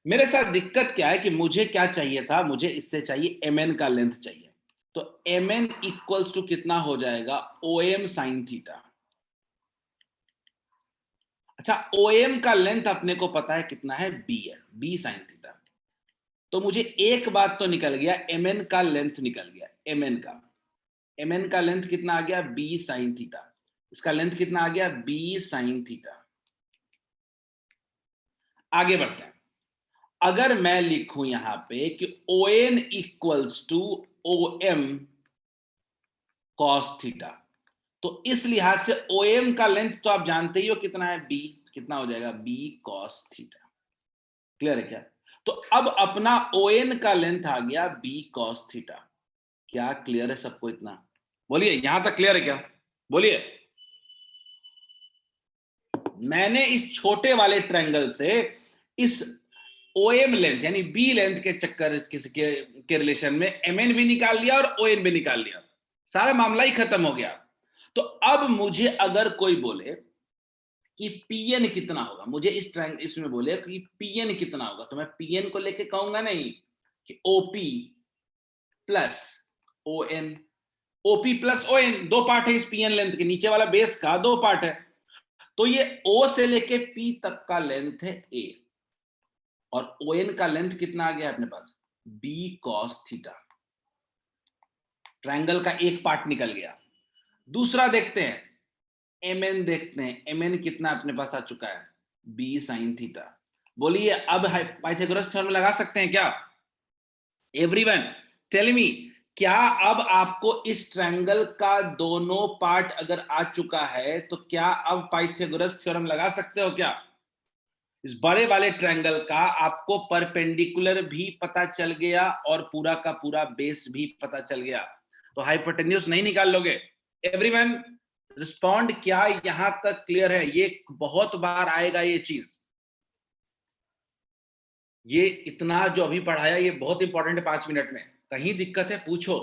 मेरे साथ दिक्कत क्या है कि मुझे क्या चाहिए था? मुझे इससे चाहिए MN का लेंथ चाहिए. तो MN इक्वल्स टू कितना हो जाएगा? OM sine theta. अच्छा, OM का लेंथ अपने को पता है कितना है? B है, B साइन थीटा. तो मुझे एक बात तो निकल गया, MN का लेंथ निकल गया. MN का लेंथ कितना आ गया? B sine theta. इसका लेंथ कितना आ गया? B sine theta. आगे बढ़ते हैं. अगर मैं लिखूं यहां पे कि ON equals to OM cos theta, तो इस लिहाज से OM का लेंथ तो आप जानते ही हो कितना है? B. कितना हो जाएगा? B cos theta. क्लियर है क्या? तो अब अपना ON का लेंथ आ गया B cos थीटा. क्या क्लियर है सबको? इतना बोलिए, यहां तक क्लियर है क्या? बोलिए. मैंने इस छोटे वाले ट्रायंगल से इस OM लेंथ यानी B लेंथ के चक्कर के रिलेशन में MN भी निकाल लिया और ON भी निकाल लिया. सारा मामला ही खत्म हो गया. तो अब मुझे अगर कोई बोले कि PN कितना होगा, मुझे इस ट्रायंगल इसमें बोले कि PN कितना होगा, तो मैं PN को लेके कहूंगा नहीं कि OP plus ON. OP plus ON दो पार्ट है इस PN लेंथ के. नीचे वाला बेस का दो पार्ट है. तो ये O से लेके P तक का लेंथ है A. और ON का लेंथ कितना आ गया अपने पास, B cos थीटा। ट्रायंगल का एक पार्ट निकल गया। दूसरा देखते हैं, MN देखते हैं, MN कितना अपने पास आ चुका है, B sin थीटा। बोलिए अब पाइथागोरस थ्योरम लगा सकते हैं क्या? एवरीवन टेल मी, क्या अब आपको इस ट्रायंगल का दोनों पार्ट अगर आ चुका है तो क्या अब पाइथागोरस थ्योरम लगा सकते हो क्या? इस बड़े वाले ट्रायंगल का आपको परपेंडिकुलर भी पता चल गया और पूरा का पूरा बेस भी पता चल गया, तो हाइपोटेन्यूज नहीं निकाल लोगे? एवरीवन रिस्पॉन्ड, क्या यहां तक क्लियर है? ये बहुत बार आएगा ये चीज, ये इतना जो अभी पढ़ाया ये बहुत इंपॉर्टेंट है। 5 मिनट में कहीं दिक्कत है पूछो।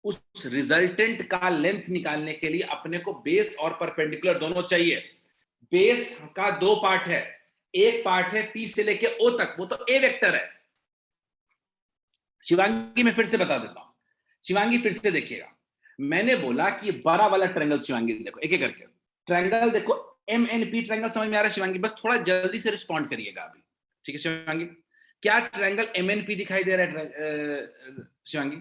उस रिजल्टेंट का लेंथ निकालने के लिए अपने को बेस और परपेंडिकुलर दोनों चाहिए। बेस का दो पार्ट है, एक पार्ट है P से लेके O तक, वो तो A वेक्टर है। शिवांगी मैं फिर से बता देता हूं, शिवांगी फिर से देखिएगा, मैंने बोला कि ये बड़ा वाला ट्रायंगल, शिवांगी देखो एक एक करके ट्रायंगल देखो, MNP ट्रायंगल समझ में आ रहा है शिवांगी? बस थोड़ा जल्दी से रिस्पॉन्ड करिएगा अभी, ठीक है शिवांगी? क्या ट्रायंगल MNP दिखाई दे रहा है शिवांगी?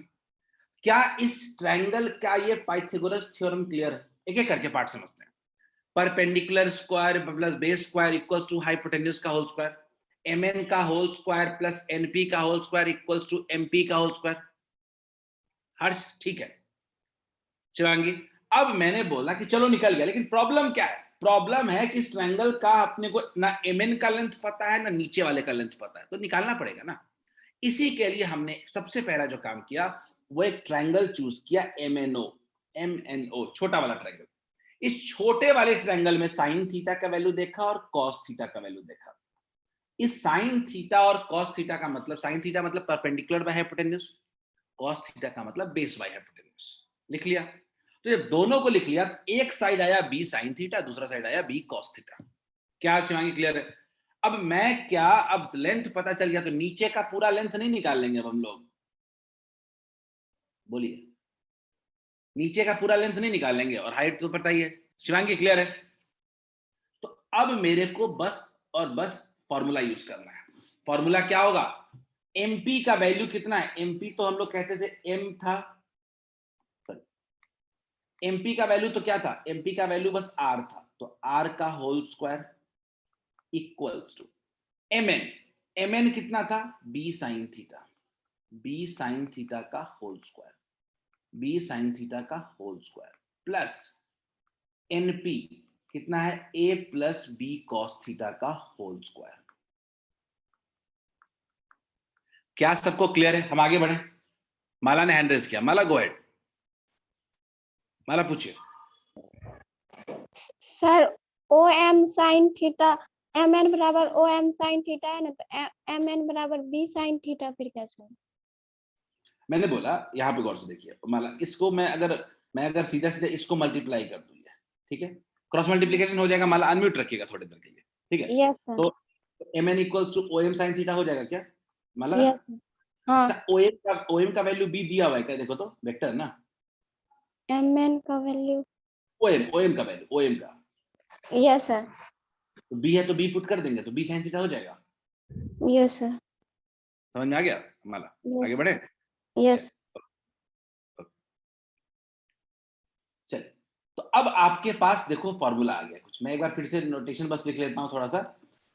क्या इस ट्रायंगल का ये पाइथागोरस थ्योरम क्लियर है? एक एक करके पार्ट समझते हैं। Perpendicular square plus base square equals to hypotenuse का होल स्क्वायर, MN का होल स्क्वायर प्लस NP का whole square equals to MP का होल स्क्वायर। हर्ष ठीक है शिवांगी? अब मैंने बोला कि चलो निकल गया, लेकिन प्रॉब्लम क्या है? प्रॉब्लम है कि इस ट्रायंगल का अपने को ना MN का लेंथ पता है ना नीचे वाले का लेंथ पता है, तो निकालना पड़ेगा ना। इसी के लिए हमने सबसे पहला जो काम किया वो एक ट्रायंगल चूज किया, MNO, छोटा वाला ट्रायंगल। इस छोटे वाले ट्रायंगल में साइन थीटा का वैल्यू देखा और कॉस थीटा का वैल्यू देखा। इस साइन थीटा और कॉस थीटा का मतलब, साइन थीटा मतलब perpendicular by hypotenuse, cos theta का मतलब बेस बाय हाइपोटेन्यूज। लिख लिया? तो ये दोनों को लिख लिया, एक साइड आया B साइन थीटा, दूसरा साइड आया B कॉस थीटा। क्या शिवांगी क्लियर है? अब मैं क्या, अब लेंथ पता चल गया तो नीचे का पूरा लेंथ नहीं निकाल लेंगे अब हम लोग? बोलिए, नीचे का पूरा लेंथ नहीं निकाल लेंगे, और हाइट तो पता ही है। शिवांगी क्लियर है? तो अब मेरे को बस और बस फॉर्मूला यूज करना है। फॉर्मूला क्या होगा? MP का वैल्यू कितना है? MP तो हम लोग कहते थे M था, MP का वैल्यू तो क्या था? MP का वैल्यू बस R था, तो R का whole square equals to MN कितना था? B sine theta, B sine theta का whole square, B sine theta का होल स्क्वायर प्लस NP कितना है? A plus B cos theta का होल स्क्वायर। क्या सबको क्लियर है? हम आगे बढ़े। माला ने हैंड रेज किया, माला गो हेड, माला पूछिए। Sir OM sine theta MN बराबर OM साइन थीटा है ना, तो MN बराबर B साइन थीटा फिर कैसे? मैंने बोला यहां पे गौर से देखिए माला, इसको मैं अगर सीधा सीधा इसको मल्टीप्लाई कर दूं, ठीक है, क्रॉस मल्टीप्लिकेशन हो जाएगा। माला अनम्यूट रखिएगा थोड़ी देर के लिए, ठीक है? Yes sir. तो MN equals to OM sine theta हो जाएगा क्या माला? यस हाँ। अच्छा, OM का वैल्यू B दिया हुआ है क्या? देखो तो वेक्टर ना, MN का वैल्यू OM का वैल्यू, OM का यस सर। तो B है तो B पुट कर देंगे तो B साइन थीटा हो जाएगा। Yes sir. समझ में आ गया माला? आगे बढ़े? यस। चलिए, तो अब आपके पास देखो फॉर्मूला आ गया कुछ। मैं एक बार फिर से नोटेशन बस लिख लेता हूं थोड़ा सा।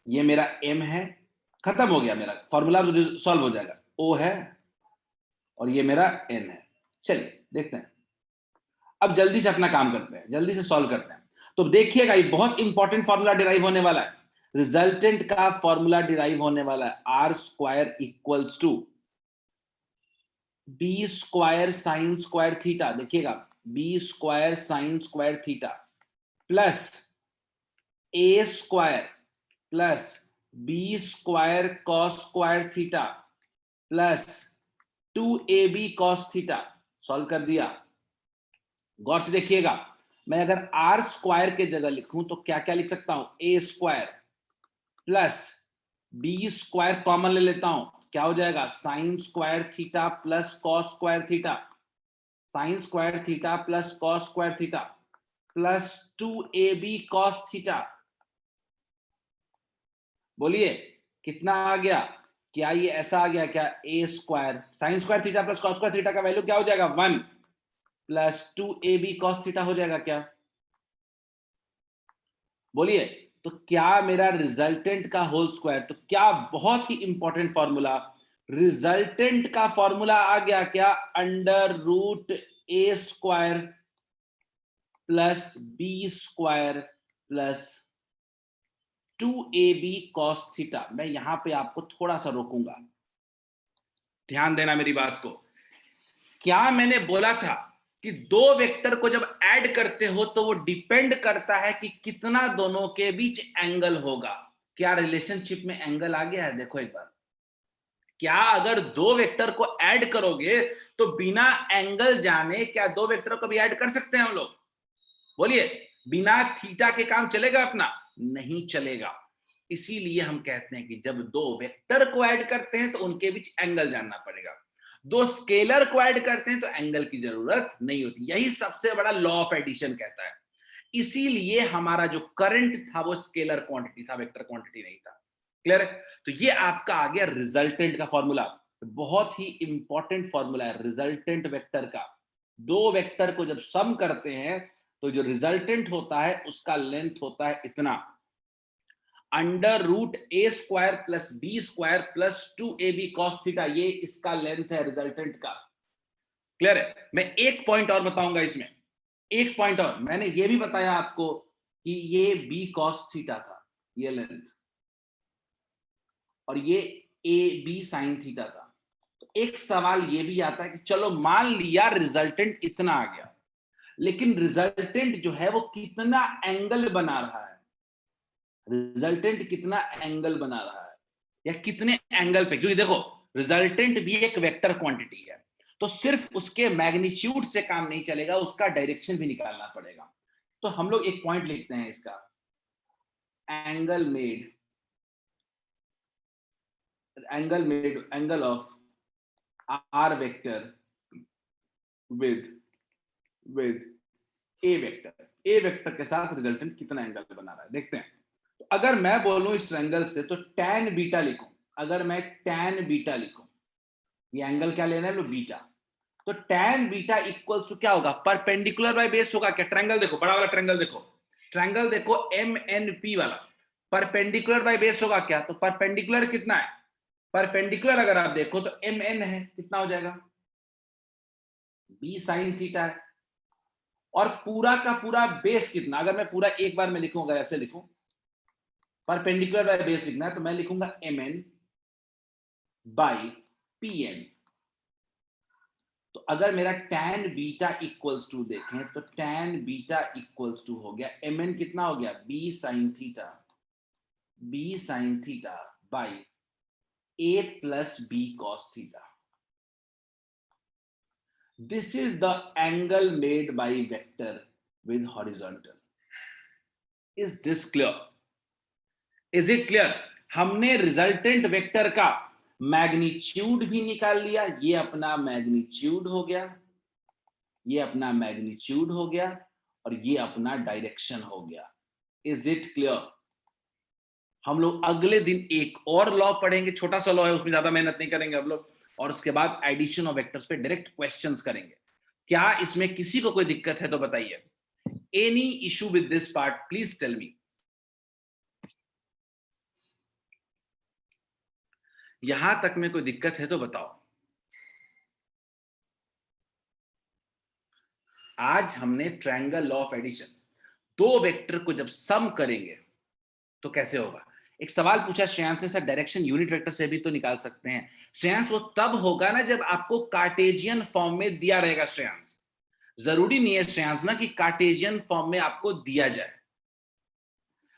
ये मेरा M है, खत्म हो गया मेरा फॉर्मूला, सॉल्व हो जाएगा। O है और ये मेरा N है। चलिए देखते हैं, अब जल्दी से अपना काम करते हैं, जल्दी से सॉल्व करते हैं। तो देखिएगा ये बहुत इंपॉर्टेंट फॉर्मूला डिराइव होने वाला है, रिजल्टेंट का फॉर्मूला डिराइव होने वाला है। R square equals to B square sine square theta, देखिएगा B square sine square theta plus A square plus B square cos square theta plus 2AB cos theta. Solve कर दिया। गौर से देखिएगा, मैं अगर R स्क्वायर के जगह लिखूं तो क्या क्या लिख सकता हूं? A square plus B square common ले लेता हूं, क्या हो जाएगा? Sign square theta plus cos square theta, sign square theta plus cos square theta plus 2ab cos theta. बोलिए कितना आ गया? क्या ये ऐसा आ गया क्या? a square sine square theta plus cos square theta का वैल्यू क्या हो जाएगा? 1 प्लस 2ab cos थीटा हो जाएगा क्या? बोलिए तो क्या मेरा रिजल्टेंट का होल स्क्वायर, तो क्या बहुत ही इंपॉर्टेंट फॉर्मूला, रिजल्टेंट का फॉर्मूला आ गया क्या? Under root a square plus b square plus 2ab cos theta. मैं यहां पे आपको थोड़ा सा रोकूंगा, ध्यान देना मेरी बात को। क्या मैंने बोला था कि दो वेक्टर को जब ऐड करते हो तो वो डिपेंड करता है कि कितना दोनों के बीच एंगल होगा। क्या रिलेशनशिप में एंगल आ गया है? देखो एक बार, क्या अगर दो वेक्टर को ऐड करोगे तो बिना एंगल जाने क्या दो वेक्टर को भी ऐड कर सकते हैं हम लोग? बोलिए बिना थीटा के काम चलेगा अपना? नहीं चलेगा। इसीलिए हम कहते हैं कि जब दो वेक्टर को ऐड करते हैं तो उनके बीच एंगल जानना पड़ेगा। दो स्केलर को ऐड करते हैं तो एंगल की जरूरत नहीं होती। यही सबसे बड़ा लॉ ऑफ एडिशन कहता है। इसीलिए हमारा जो करंट था वो स्केलर क्वांटिटी था, वेक्टर क्वांटिटी नहीं था। क्लियर है? तो ये आपका आ गया रिजल्टेंट का फॉर्मूला। बहुत ही इंपॉर्टेंट फॉर्मूला है रिजल्टेंट वेक्टर का। दो वेक्टर को जब सम करते हैं तो जो रिजल्टेंट होता है उसका लेंथ होता है इतना, under root a square plus b square plus 2ab cos theta. ये इसका लेंथ है रिजल्टेंट का। क्लियर है? मैं एक पॉइंट और बताऊंगा इसमें, एक पॉइंट और। मैंने ये भी बताया आपको कि ये b cos थीटा था, ये लेंथ, और ये ab sin थीटा था। तो एक सवाल ये भी आता है कि चलो मान लिया रिजल्टेंट इतना आ गया, लेकिन रिजल्टेंट जो है वो कितना एंगल बना रहा है? रिजल्टेंट कितना एंगल बना रहा है या कितने एंगल पे? क्योंकि देखो रिजल्टेंट भी एक वेक्टर क्वांटिटी है, तो सिर्फ उसके मैग्नीट्यूड से काम नहीं चलेगा, उसका डायरेक्शन भी निकालना पड़ेगा। तो हम लोग एक पॉइंट लिखते हैं इसका, angle of R vector with A vector. A vector के साथ रिजल्टेंट कितना एंगल बना रहा है देखते हैं। तो अगर मैं बोलूं इस ट्रायंगल से तो tan बीटा लिखूं, अगर मैं tan बीटा लिखूं, ये एंगल क्या लेना है? Low beta. तो tan बीटा इक्वल्स टू क्या होगा? परपेंडिकुलर बाय बेस होगा क्या? ट्रायंगल देखो, बड़ा वाला ट्रायंगल देखो, ट्रायंगल देखो MNP वाला, परपेंडिकुलर बाय बेस होगा क्या? तो परपेंडिकुलर कितना है? परपेंडिकुलर अगर आप देखो तो MN है, कितना हो जाएगा? B sin थीटा है। और पूरा का पूरा बेस कितना? अगर मैं पूरा एक बार में लिखूं, अगर ऐसे लिखूं, परपेंडिकुलर बाय बेस लिखना है तो मैं लिखूंगा MN बाई PN। तो अगर मेरा tan बीटा इक्वल्स टू देखें तो tan बीटा इक्वल्स टू हो गया MN कितना हो गया? B sin theta by A plus B cos theta. This is the angle made by vector with horizontal. Is this clear? Is it clear? हमने resultant vector का magnitude भी निकाल लिया, ये अपना मैग्नीट्यूड हो गया, ये अपना मैग्नीट्यूड हो गया, और ये अपना डायरेक्शन हो गया। Is it clear? हम लोग अगले दिन एक और लॉ पढ़ेंगे, छोटा सा लॉ है, उसमें ज्यादा मेहनत नहीं करेंगे हम लोग, और उसके बाद एडिशन ऑफ वेक्टर्स पे डायरेक्ट क्वेश्चंस करेंगे। क्या इसमें किसी को कोई दिक्कत है तो बताइए। Any issue with this part please tell me. यहां तक में कोई दिक्कत है तो बताओ। आज हमने ट्रायंगल लॉ ऑफ एडिशन, दो वेक्टर को जब सम करेंगे तो कैसे होगा। एक सवाल पूछा श्रेयांश ने, सर डायरेक्शन यूनिट वेक्टर से भी तो निकाल सकते हैं। श्रेयांश वो तब होगा ना जब आपको कार्टेशियन फॉर्म में दिया रहेगा। श्रेयांश जरूरी नहीं है श्रेयांश ना कि कार्टेशियन फॉर्म में आपको दिया जाए।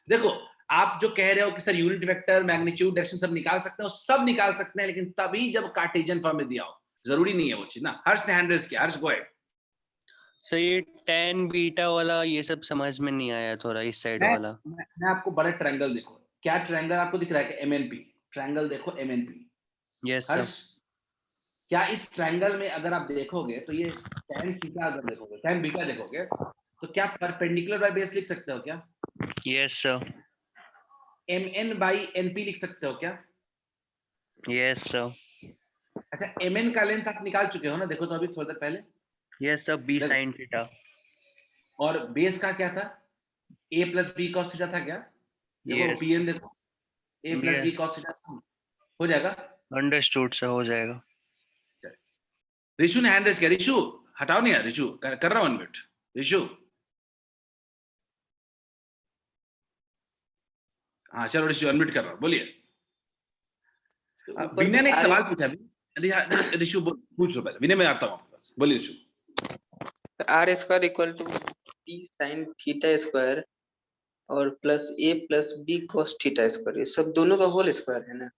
देखो आप जो कह रहे हो कि sir unit vector, magnitude, direction सब निकाल सकते हैं, सब निकाल सकते हैं, लेकिन तभी जब कार्टेशियन फॉर्म में दिया हो। जरूरी नहीं है वो चीज ना। हर्ष ने हैंड रेज किया, हर्ष गो अहेड। सर ये tan बीटा वाला ये सब समझ में नहीं आया थोड़ा, इस साइड वाला। मैं आपको बड़ा ट्रायंगल देखो, क्या ट्रायंगल आपको दिख रहा है कि MNP, ट्रायंगल देखो MNP। यस हर्ष सर। क्या इस ट्रायंगल में अगर आप देखोगे तो ये tan थीटा अगर देखोगे, tan बीटा देखोगे तो क्या परपेंडिकुलर बाय बेस लिख सकते हो क्या? Yes sir, mn by np लिख सकते हो क्या? यस सर, अच्छा, mn का लेंथ आप निकाल चुके हो ना, देखो तो अभी थोड़ी देर पहले। यस सर, बी देखो, साइन थीटा। और बेस का क्या था? a plus B cos theta था क्या? देखो यस pn देखो, a plus B yes, cos theta हो जाएगा। अंडरस्टूड सर, हो जाएगा। ऋषु ने हैंड रेज किया, ऋषु हटाओ नहीं यार, ऋषु कर रहा हूं अनम्यूट। ऋषु, हाँ चलो ऋषु अनम्यूट कर रहा हूं, बोलिए। तो ऊपर विनय ने एक में सवाल पूछा अभी, ऋषु पूछ लो पहले, विनय मैं आता हूँ आपके पास, बोलिए Rishu. Are square equal to b sine theta square और plus a plus B cos theta square, ये सब दोनों का होल स्क्वायर है ना?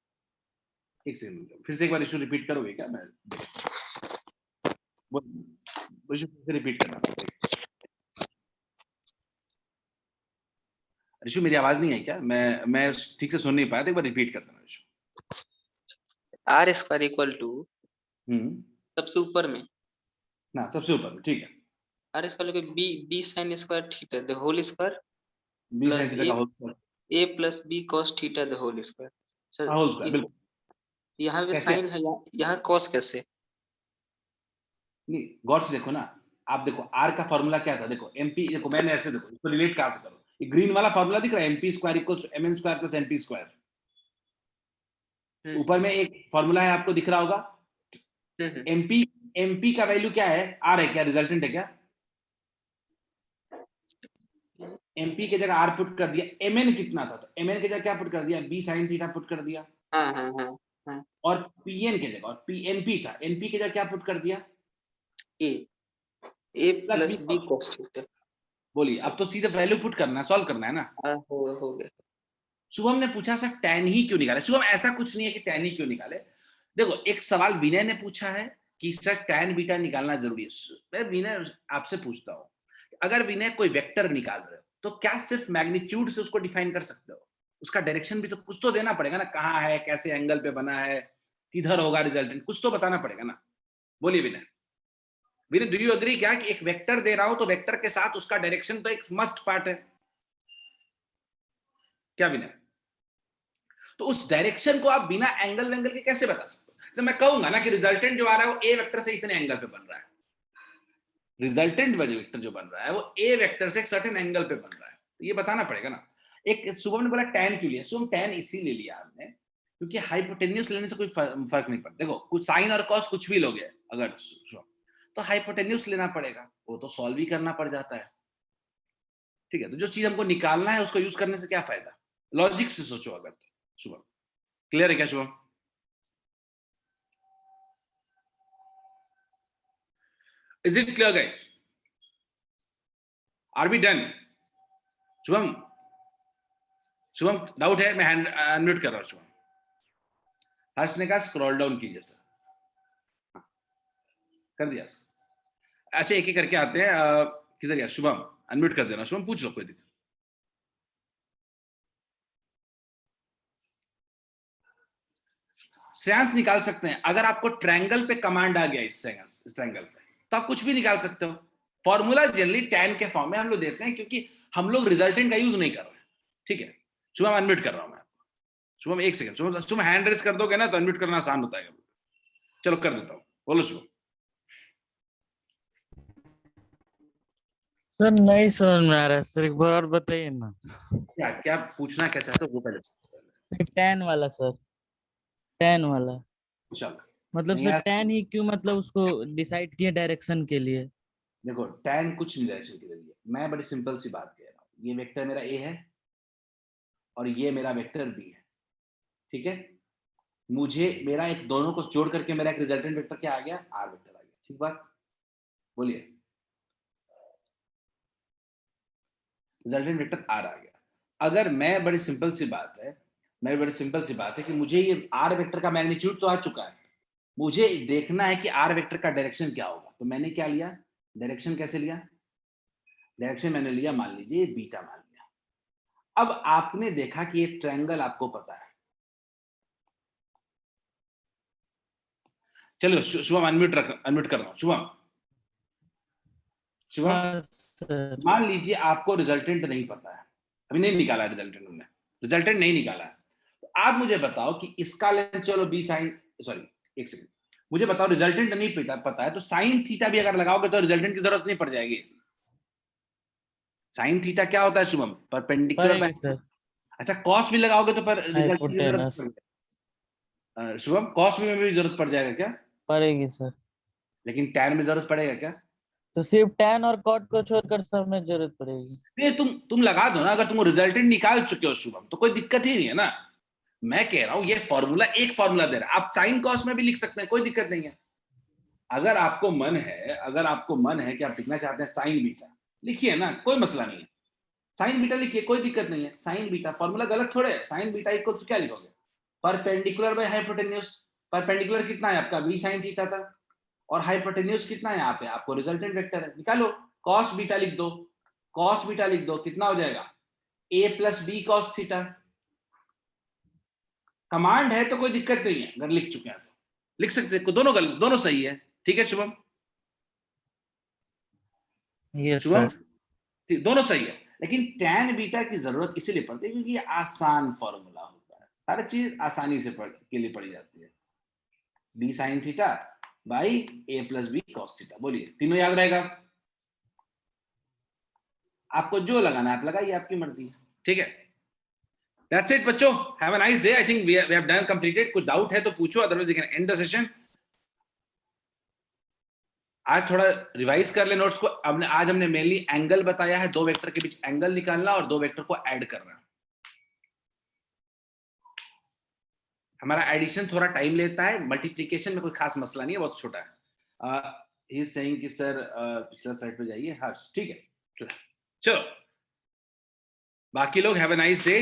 एक सेकंड, फिर से एक बार ऋषु रिपीट करोगे क्या? मैं ऋषु फिर से रिपीट करना। ऋषु मेरी आवाज नहीं है क्या? मैं ठीक से सुन नहीं पाया था, एक बार रिपीट कर देना Rishu. Are square equal to hmm, सबसे ऊपर में ना सबसे ऊपर में, ठीक है। R square B B sine square theta the whole square B plus sine theta का whole square, A plus B cos theta the whole square. Sir whole square, बिल्कुल। यहाँ पे कैसे? साइन है, यहाँ कॉस कैसे? नहीं, गौर से देखो ना, आप देखो आर का फॉर्मूला क्या था, देखो एमपी, देखो मैंने ऐसे, देखो इसको रिलेट कहां से करो, ये ग्रीन वाला फॉर्मूला दिख रहा है, MP square equals to MN square plus NP square. ऊपर में एक फॉर्मूला है, आपको दिख रहा होगा। एमपी, एमपी का वैल्यू क्या है? आर है क्या? रिजल्टेंट है क्या? एमपी की जगह आर पुट कर दिया, एमएन कितना था, तो एमएन की जगह क्या पुट कर दिया? बी साइन थीटा पुट कर दिया। हाँ हाँ हाँ हाँ, और पीएन की जगह, और पीएनपी था, एनपी की जगह क्या पुट कर दिया? A A plus plus B cos theta. बोलिए, अब तो सीधे वैल्यू पुट करना है, सॉल्व करना है ना। हो गया। शुभम ने पूछा सर टैन ही क्यों निकाले? शुभम ऐसा कुछ नहीं है कि टैन ही क्यों निकाले। देखो, एक सवाल विनय ने पूछा है कि सर टैन बीटा निकालना जरूरी है। मैं विनय आपसे पूछता हूँ, अगर विनय कोई वेक्टर निकाल रहे हो तो क्या सिर्फ मैग्नीट्यूड से उसको डिफाइन कर सकते हो? उसका डायरेक्शन भी तो कुछ तो देना पड़ेगा ना, कहाँ है, कैसे एंगल पे बना है, किधर होगा रिजल्टेंट, कुछ तो बताना पड़ेगा ना। बोलिए विनय, विनय डू यू एग्री क्या कि एक वेक्टर दे रहा हूं तो वेक्टर के साथ उसका डायरेक्शन तो एक मस्ट पार्ट है क्या विनय? तो उस डायरेक्शन को आप बिना एंगल वेंगल के कैसे बता सकते हो? जब मैं कहूंगा ना कि रिजल्टेंट जो आ रहा है वो ए वेक्टर से इतने एंगल पे बन रहा है, रिजल्टेंट वेक्टर जो बन रहा है वो ए वेक्टर से एक सर्टेन एंगल पे बन रहा है, तो ये बताना पड़ेगा ना। एक शुभम ने बोला टैन क्यों लिया? शुभम टैन इसीलिए लिया हमने क्योंकि हाइपोटेन्यूस लेने से कोई फर्क नहीं पड़ता। देखो, कुछ साइन और कॉस कुछ भी लोगे अगर तो हाइपोटेन्यूस लेना पड़ेगा, वो तो सॉल्व ही करना पड़ जाता है। ठीक है, तो जो चीज हमको निकालना है उसको यूज करने से क्या फायदा? लॉजिक से सोचो अगर। तो शुभम क्लियर है क्या? Shubham, is it clear guys? Are we done? Shubham, Shubham doubt है? मैं हैंड अनम्यूट कर रहा हूं। शुभम, हर्ष ने कहा स्क्रॉल डाउन कीजिए सर। हाँ, कर दिया। अच्छा, एक एक करके आते हैं। किधर गया शुभम? अनम्यूट कर देना शुभम, पूछ लो कोई दिक्कत। श्रेयांश निकाल सकते हैं अगर आपको ट्रायंगल पे कमांड आ गया, इस ट्रायंगल पे तो आप कुछ भी निकाल सकते हो। फॉर्मूला जनरली टैन के फॉर्म में हम लोग देते हैं क्योंकि हम लोग रिजल्टेंट का यूज नहीं कर रहे हैं। ठीक है, शुभम अनम्यूट कर रहा हूं मैं। शुभम एक सेकंड, शुभम हैंड रेज कर दोगे ना तो अनम्यूट करना आसान होता है। चलो कर देता हूं, बोलो शुभम। सर नहीं समझ में आ रहा है सर, एक बार और बताइए ना। क्या क्या पूछना क्या चाहते हो वो पहले। टैन वाला सर, टैन वाला चलो, मतलब नहीं सर यार, टैन ही क्यों, मतलब उसको डिसाइड किया डायरेक्शन के लिए? देखो टैन कुछ नहीं डायरेक्शन के लिए, मैं बड़ी सिंपल सी बात कह रहा हूं। ये वेक्टर मेरा ए है और ये मेरा वेक्टर बी है। ठीक है, मुझे मेरा एक दोनों को जोड़ करके मेरा एक रिजल्टेंट वेक्टर क्या आ गया? आर वेक्टर आ गया। ठीक बात, बोलिए, रिजल्टेंट वेक्टर आर आ गया। अगर मैं बड़ी सिंपल सी बात है, मेरी बड़ी सिंपल सी बात है कि मुझे ये आर वेक्टर का मैग्नीट्यूड तो आ चुका है, मुझे देखना है कि आर वेक्टर का डायरेक्शन क्या होगा। तो मैंने क्या लिया? डायरेक्शन कैसे लिया? डायरेक्शन मैंने लिया, मान लीजिए बीटा मान लिया। अब आपने देखा कि ये ट्रायंगल आपको पता है। चलो शुभम अनम्यूट कर रहा हूं। शुभम, शुभम, हाँ सर। मान लीजिए आपको रिजल्टेंट नहीं पता है, अभी नहीं निकाला रिजल्टेंट, हमने रिजल्टेंट नहीं निकाला है, तो आप मुझे बताओ कि इसका लेंथ, चलो बी साइन, सॉरी एक सेकंड, मुझे बताओ रिजल्टेंट नहीं पता है तो साइन थीटा भी अगर लगाओगे तो रिजल्टेंट की जरूरत नहीं पड़ जाएगी। साइन थीटा क्या होता है शुभम? परपेंडिकुलर। पड़ेगी सर। अच्छा, कॉस भी लगाओगे तो पर रिजल्ट की जरूरत हाइपोटेनस पड़ेगी। शुभम, कॉस में भी जरूरत पड़ जाएगा क्या? पड़ेगी सर। लेकिन टैन में जरूरत पड़ेगा क्या? तो सिर्फ tan और cot को छोड़कर सब में जरूरत पड़ेगी। ये तुम लगा दो ना, अगर तुम रिजल्टेंट निकाल चुके हो शुभम तो कोई दिक्कत ही नहीं है ना। मैं कह रहा हूं ये फॉर्मूला, एक फॉर्मूला दे रहा है, आप साइन कॉस में भी लिख सकते हैं, कोई दिक्कत नहीं है। अगर आपको मन है कि आप लिखना चाहते हैं साइन बीटा, लिखिए ना, कोई मसला नहीं है, साइन बीटा लिखिए, कोई दिक्कत नहीं है। साइन बीटा फॉर्मूला गलत थोड़े है, साइन बीटा इक्वल्स क्या लिखोगे? Perpendicular by hypotenuse. परपेंडिकुलर कितना है आपका? v sin थीटा था, और हाइपोटेन्यूज कितना है यहाँ पे? आपको रिजल्टेंट वेक्टर है, निकालो। cos बीटा लिख दो, cos बीटा लिख दो, कितना हो जाएगा? a plus B cos theta. Command है तो कोई दिक्कत नहीं है, अगर लिख चुके हैं तो लिख सकते हैं, दोनों गलत, दोनों सही है। ठीक है शुभम? Yes Shubham, sir. दोनों सही है, लेकिन tan बीटा की जरूरत इसीलिए पड़ती है क्योंकि ये आसान फॉर्मूला होता है, हर चीज आसानी से के लिए पड़ी जाती है। b sin theta by a plus B cos theta. बोलिए, तीनों याद रहेगा? आपको जो लगाना है आप लगाइए, आपकी मर्जी है। ठीक है, दैट्स इट बच्चों, have a nice day. I think we have done completed. कुछ डाउट है तो पूछो, otherwise we can end the session. आज थोड़ा रिवाइज कर ले नोट्स को। आज हमने मेनली एंगल बताया है, दो वेक्टर के बीच एंगल निकालना और दो वेक्टर को ऐड करना। हमारा एडिशन थोड़ा टाइम लेता है, मल्टीप्लिकेशन में कोई खास मसला नहीं है, बहुत छोटा है। ही इज सेइंग कि सर पिछला स्लाइड पे जाइए। हर्ष, ठीक है, चलो बाकी लोग have a nice day.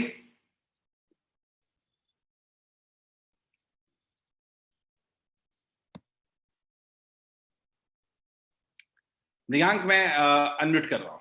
Mrigank मैं अनम्यूट कर रहा हूं।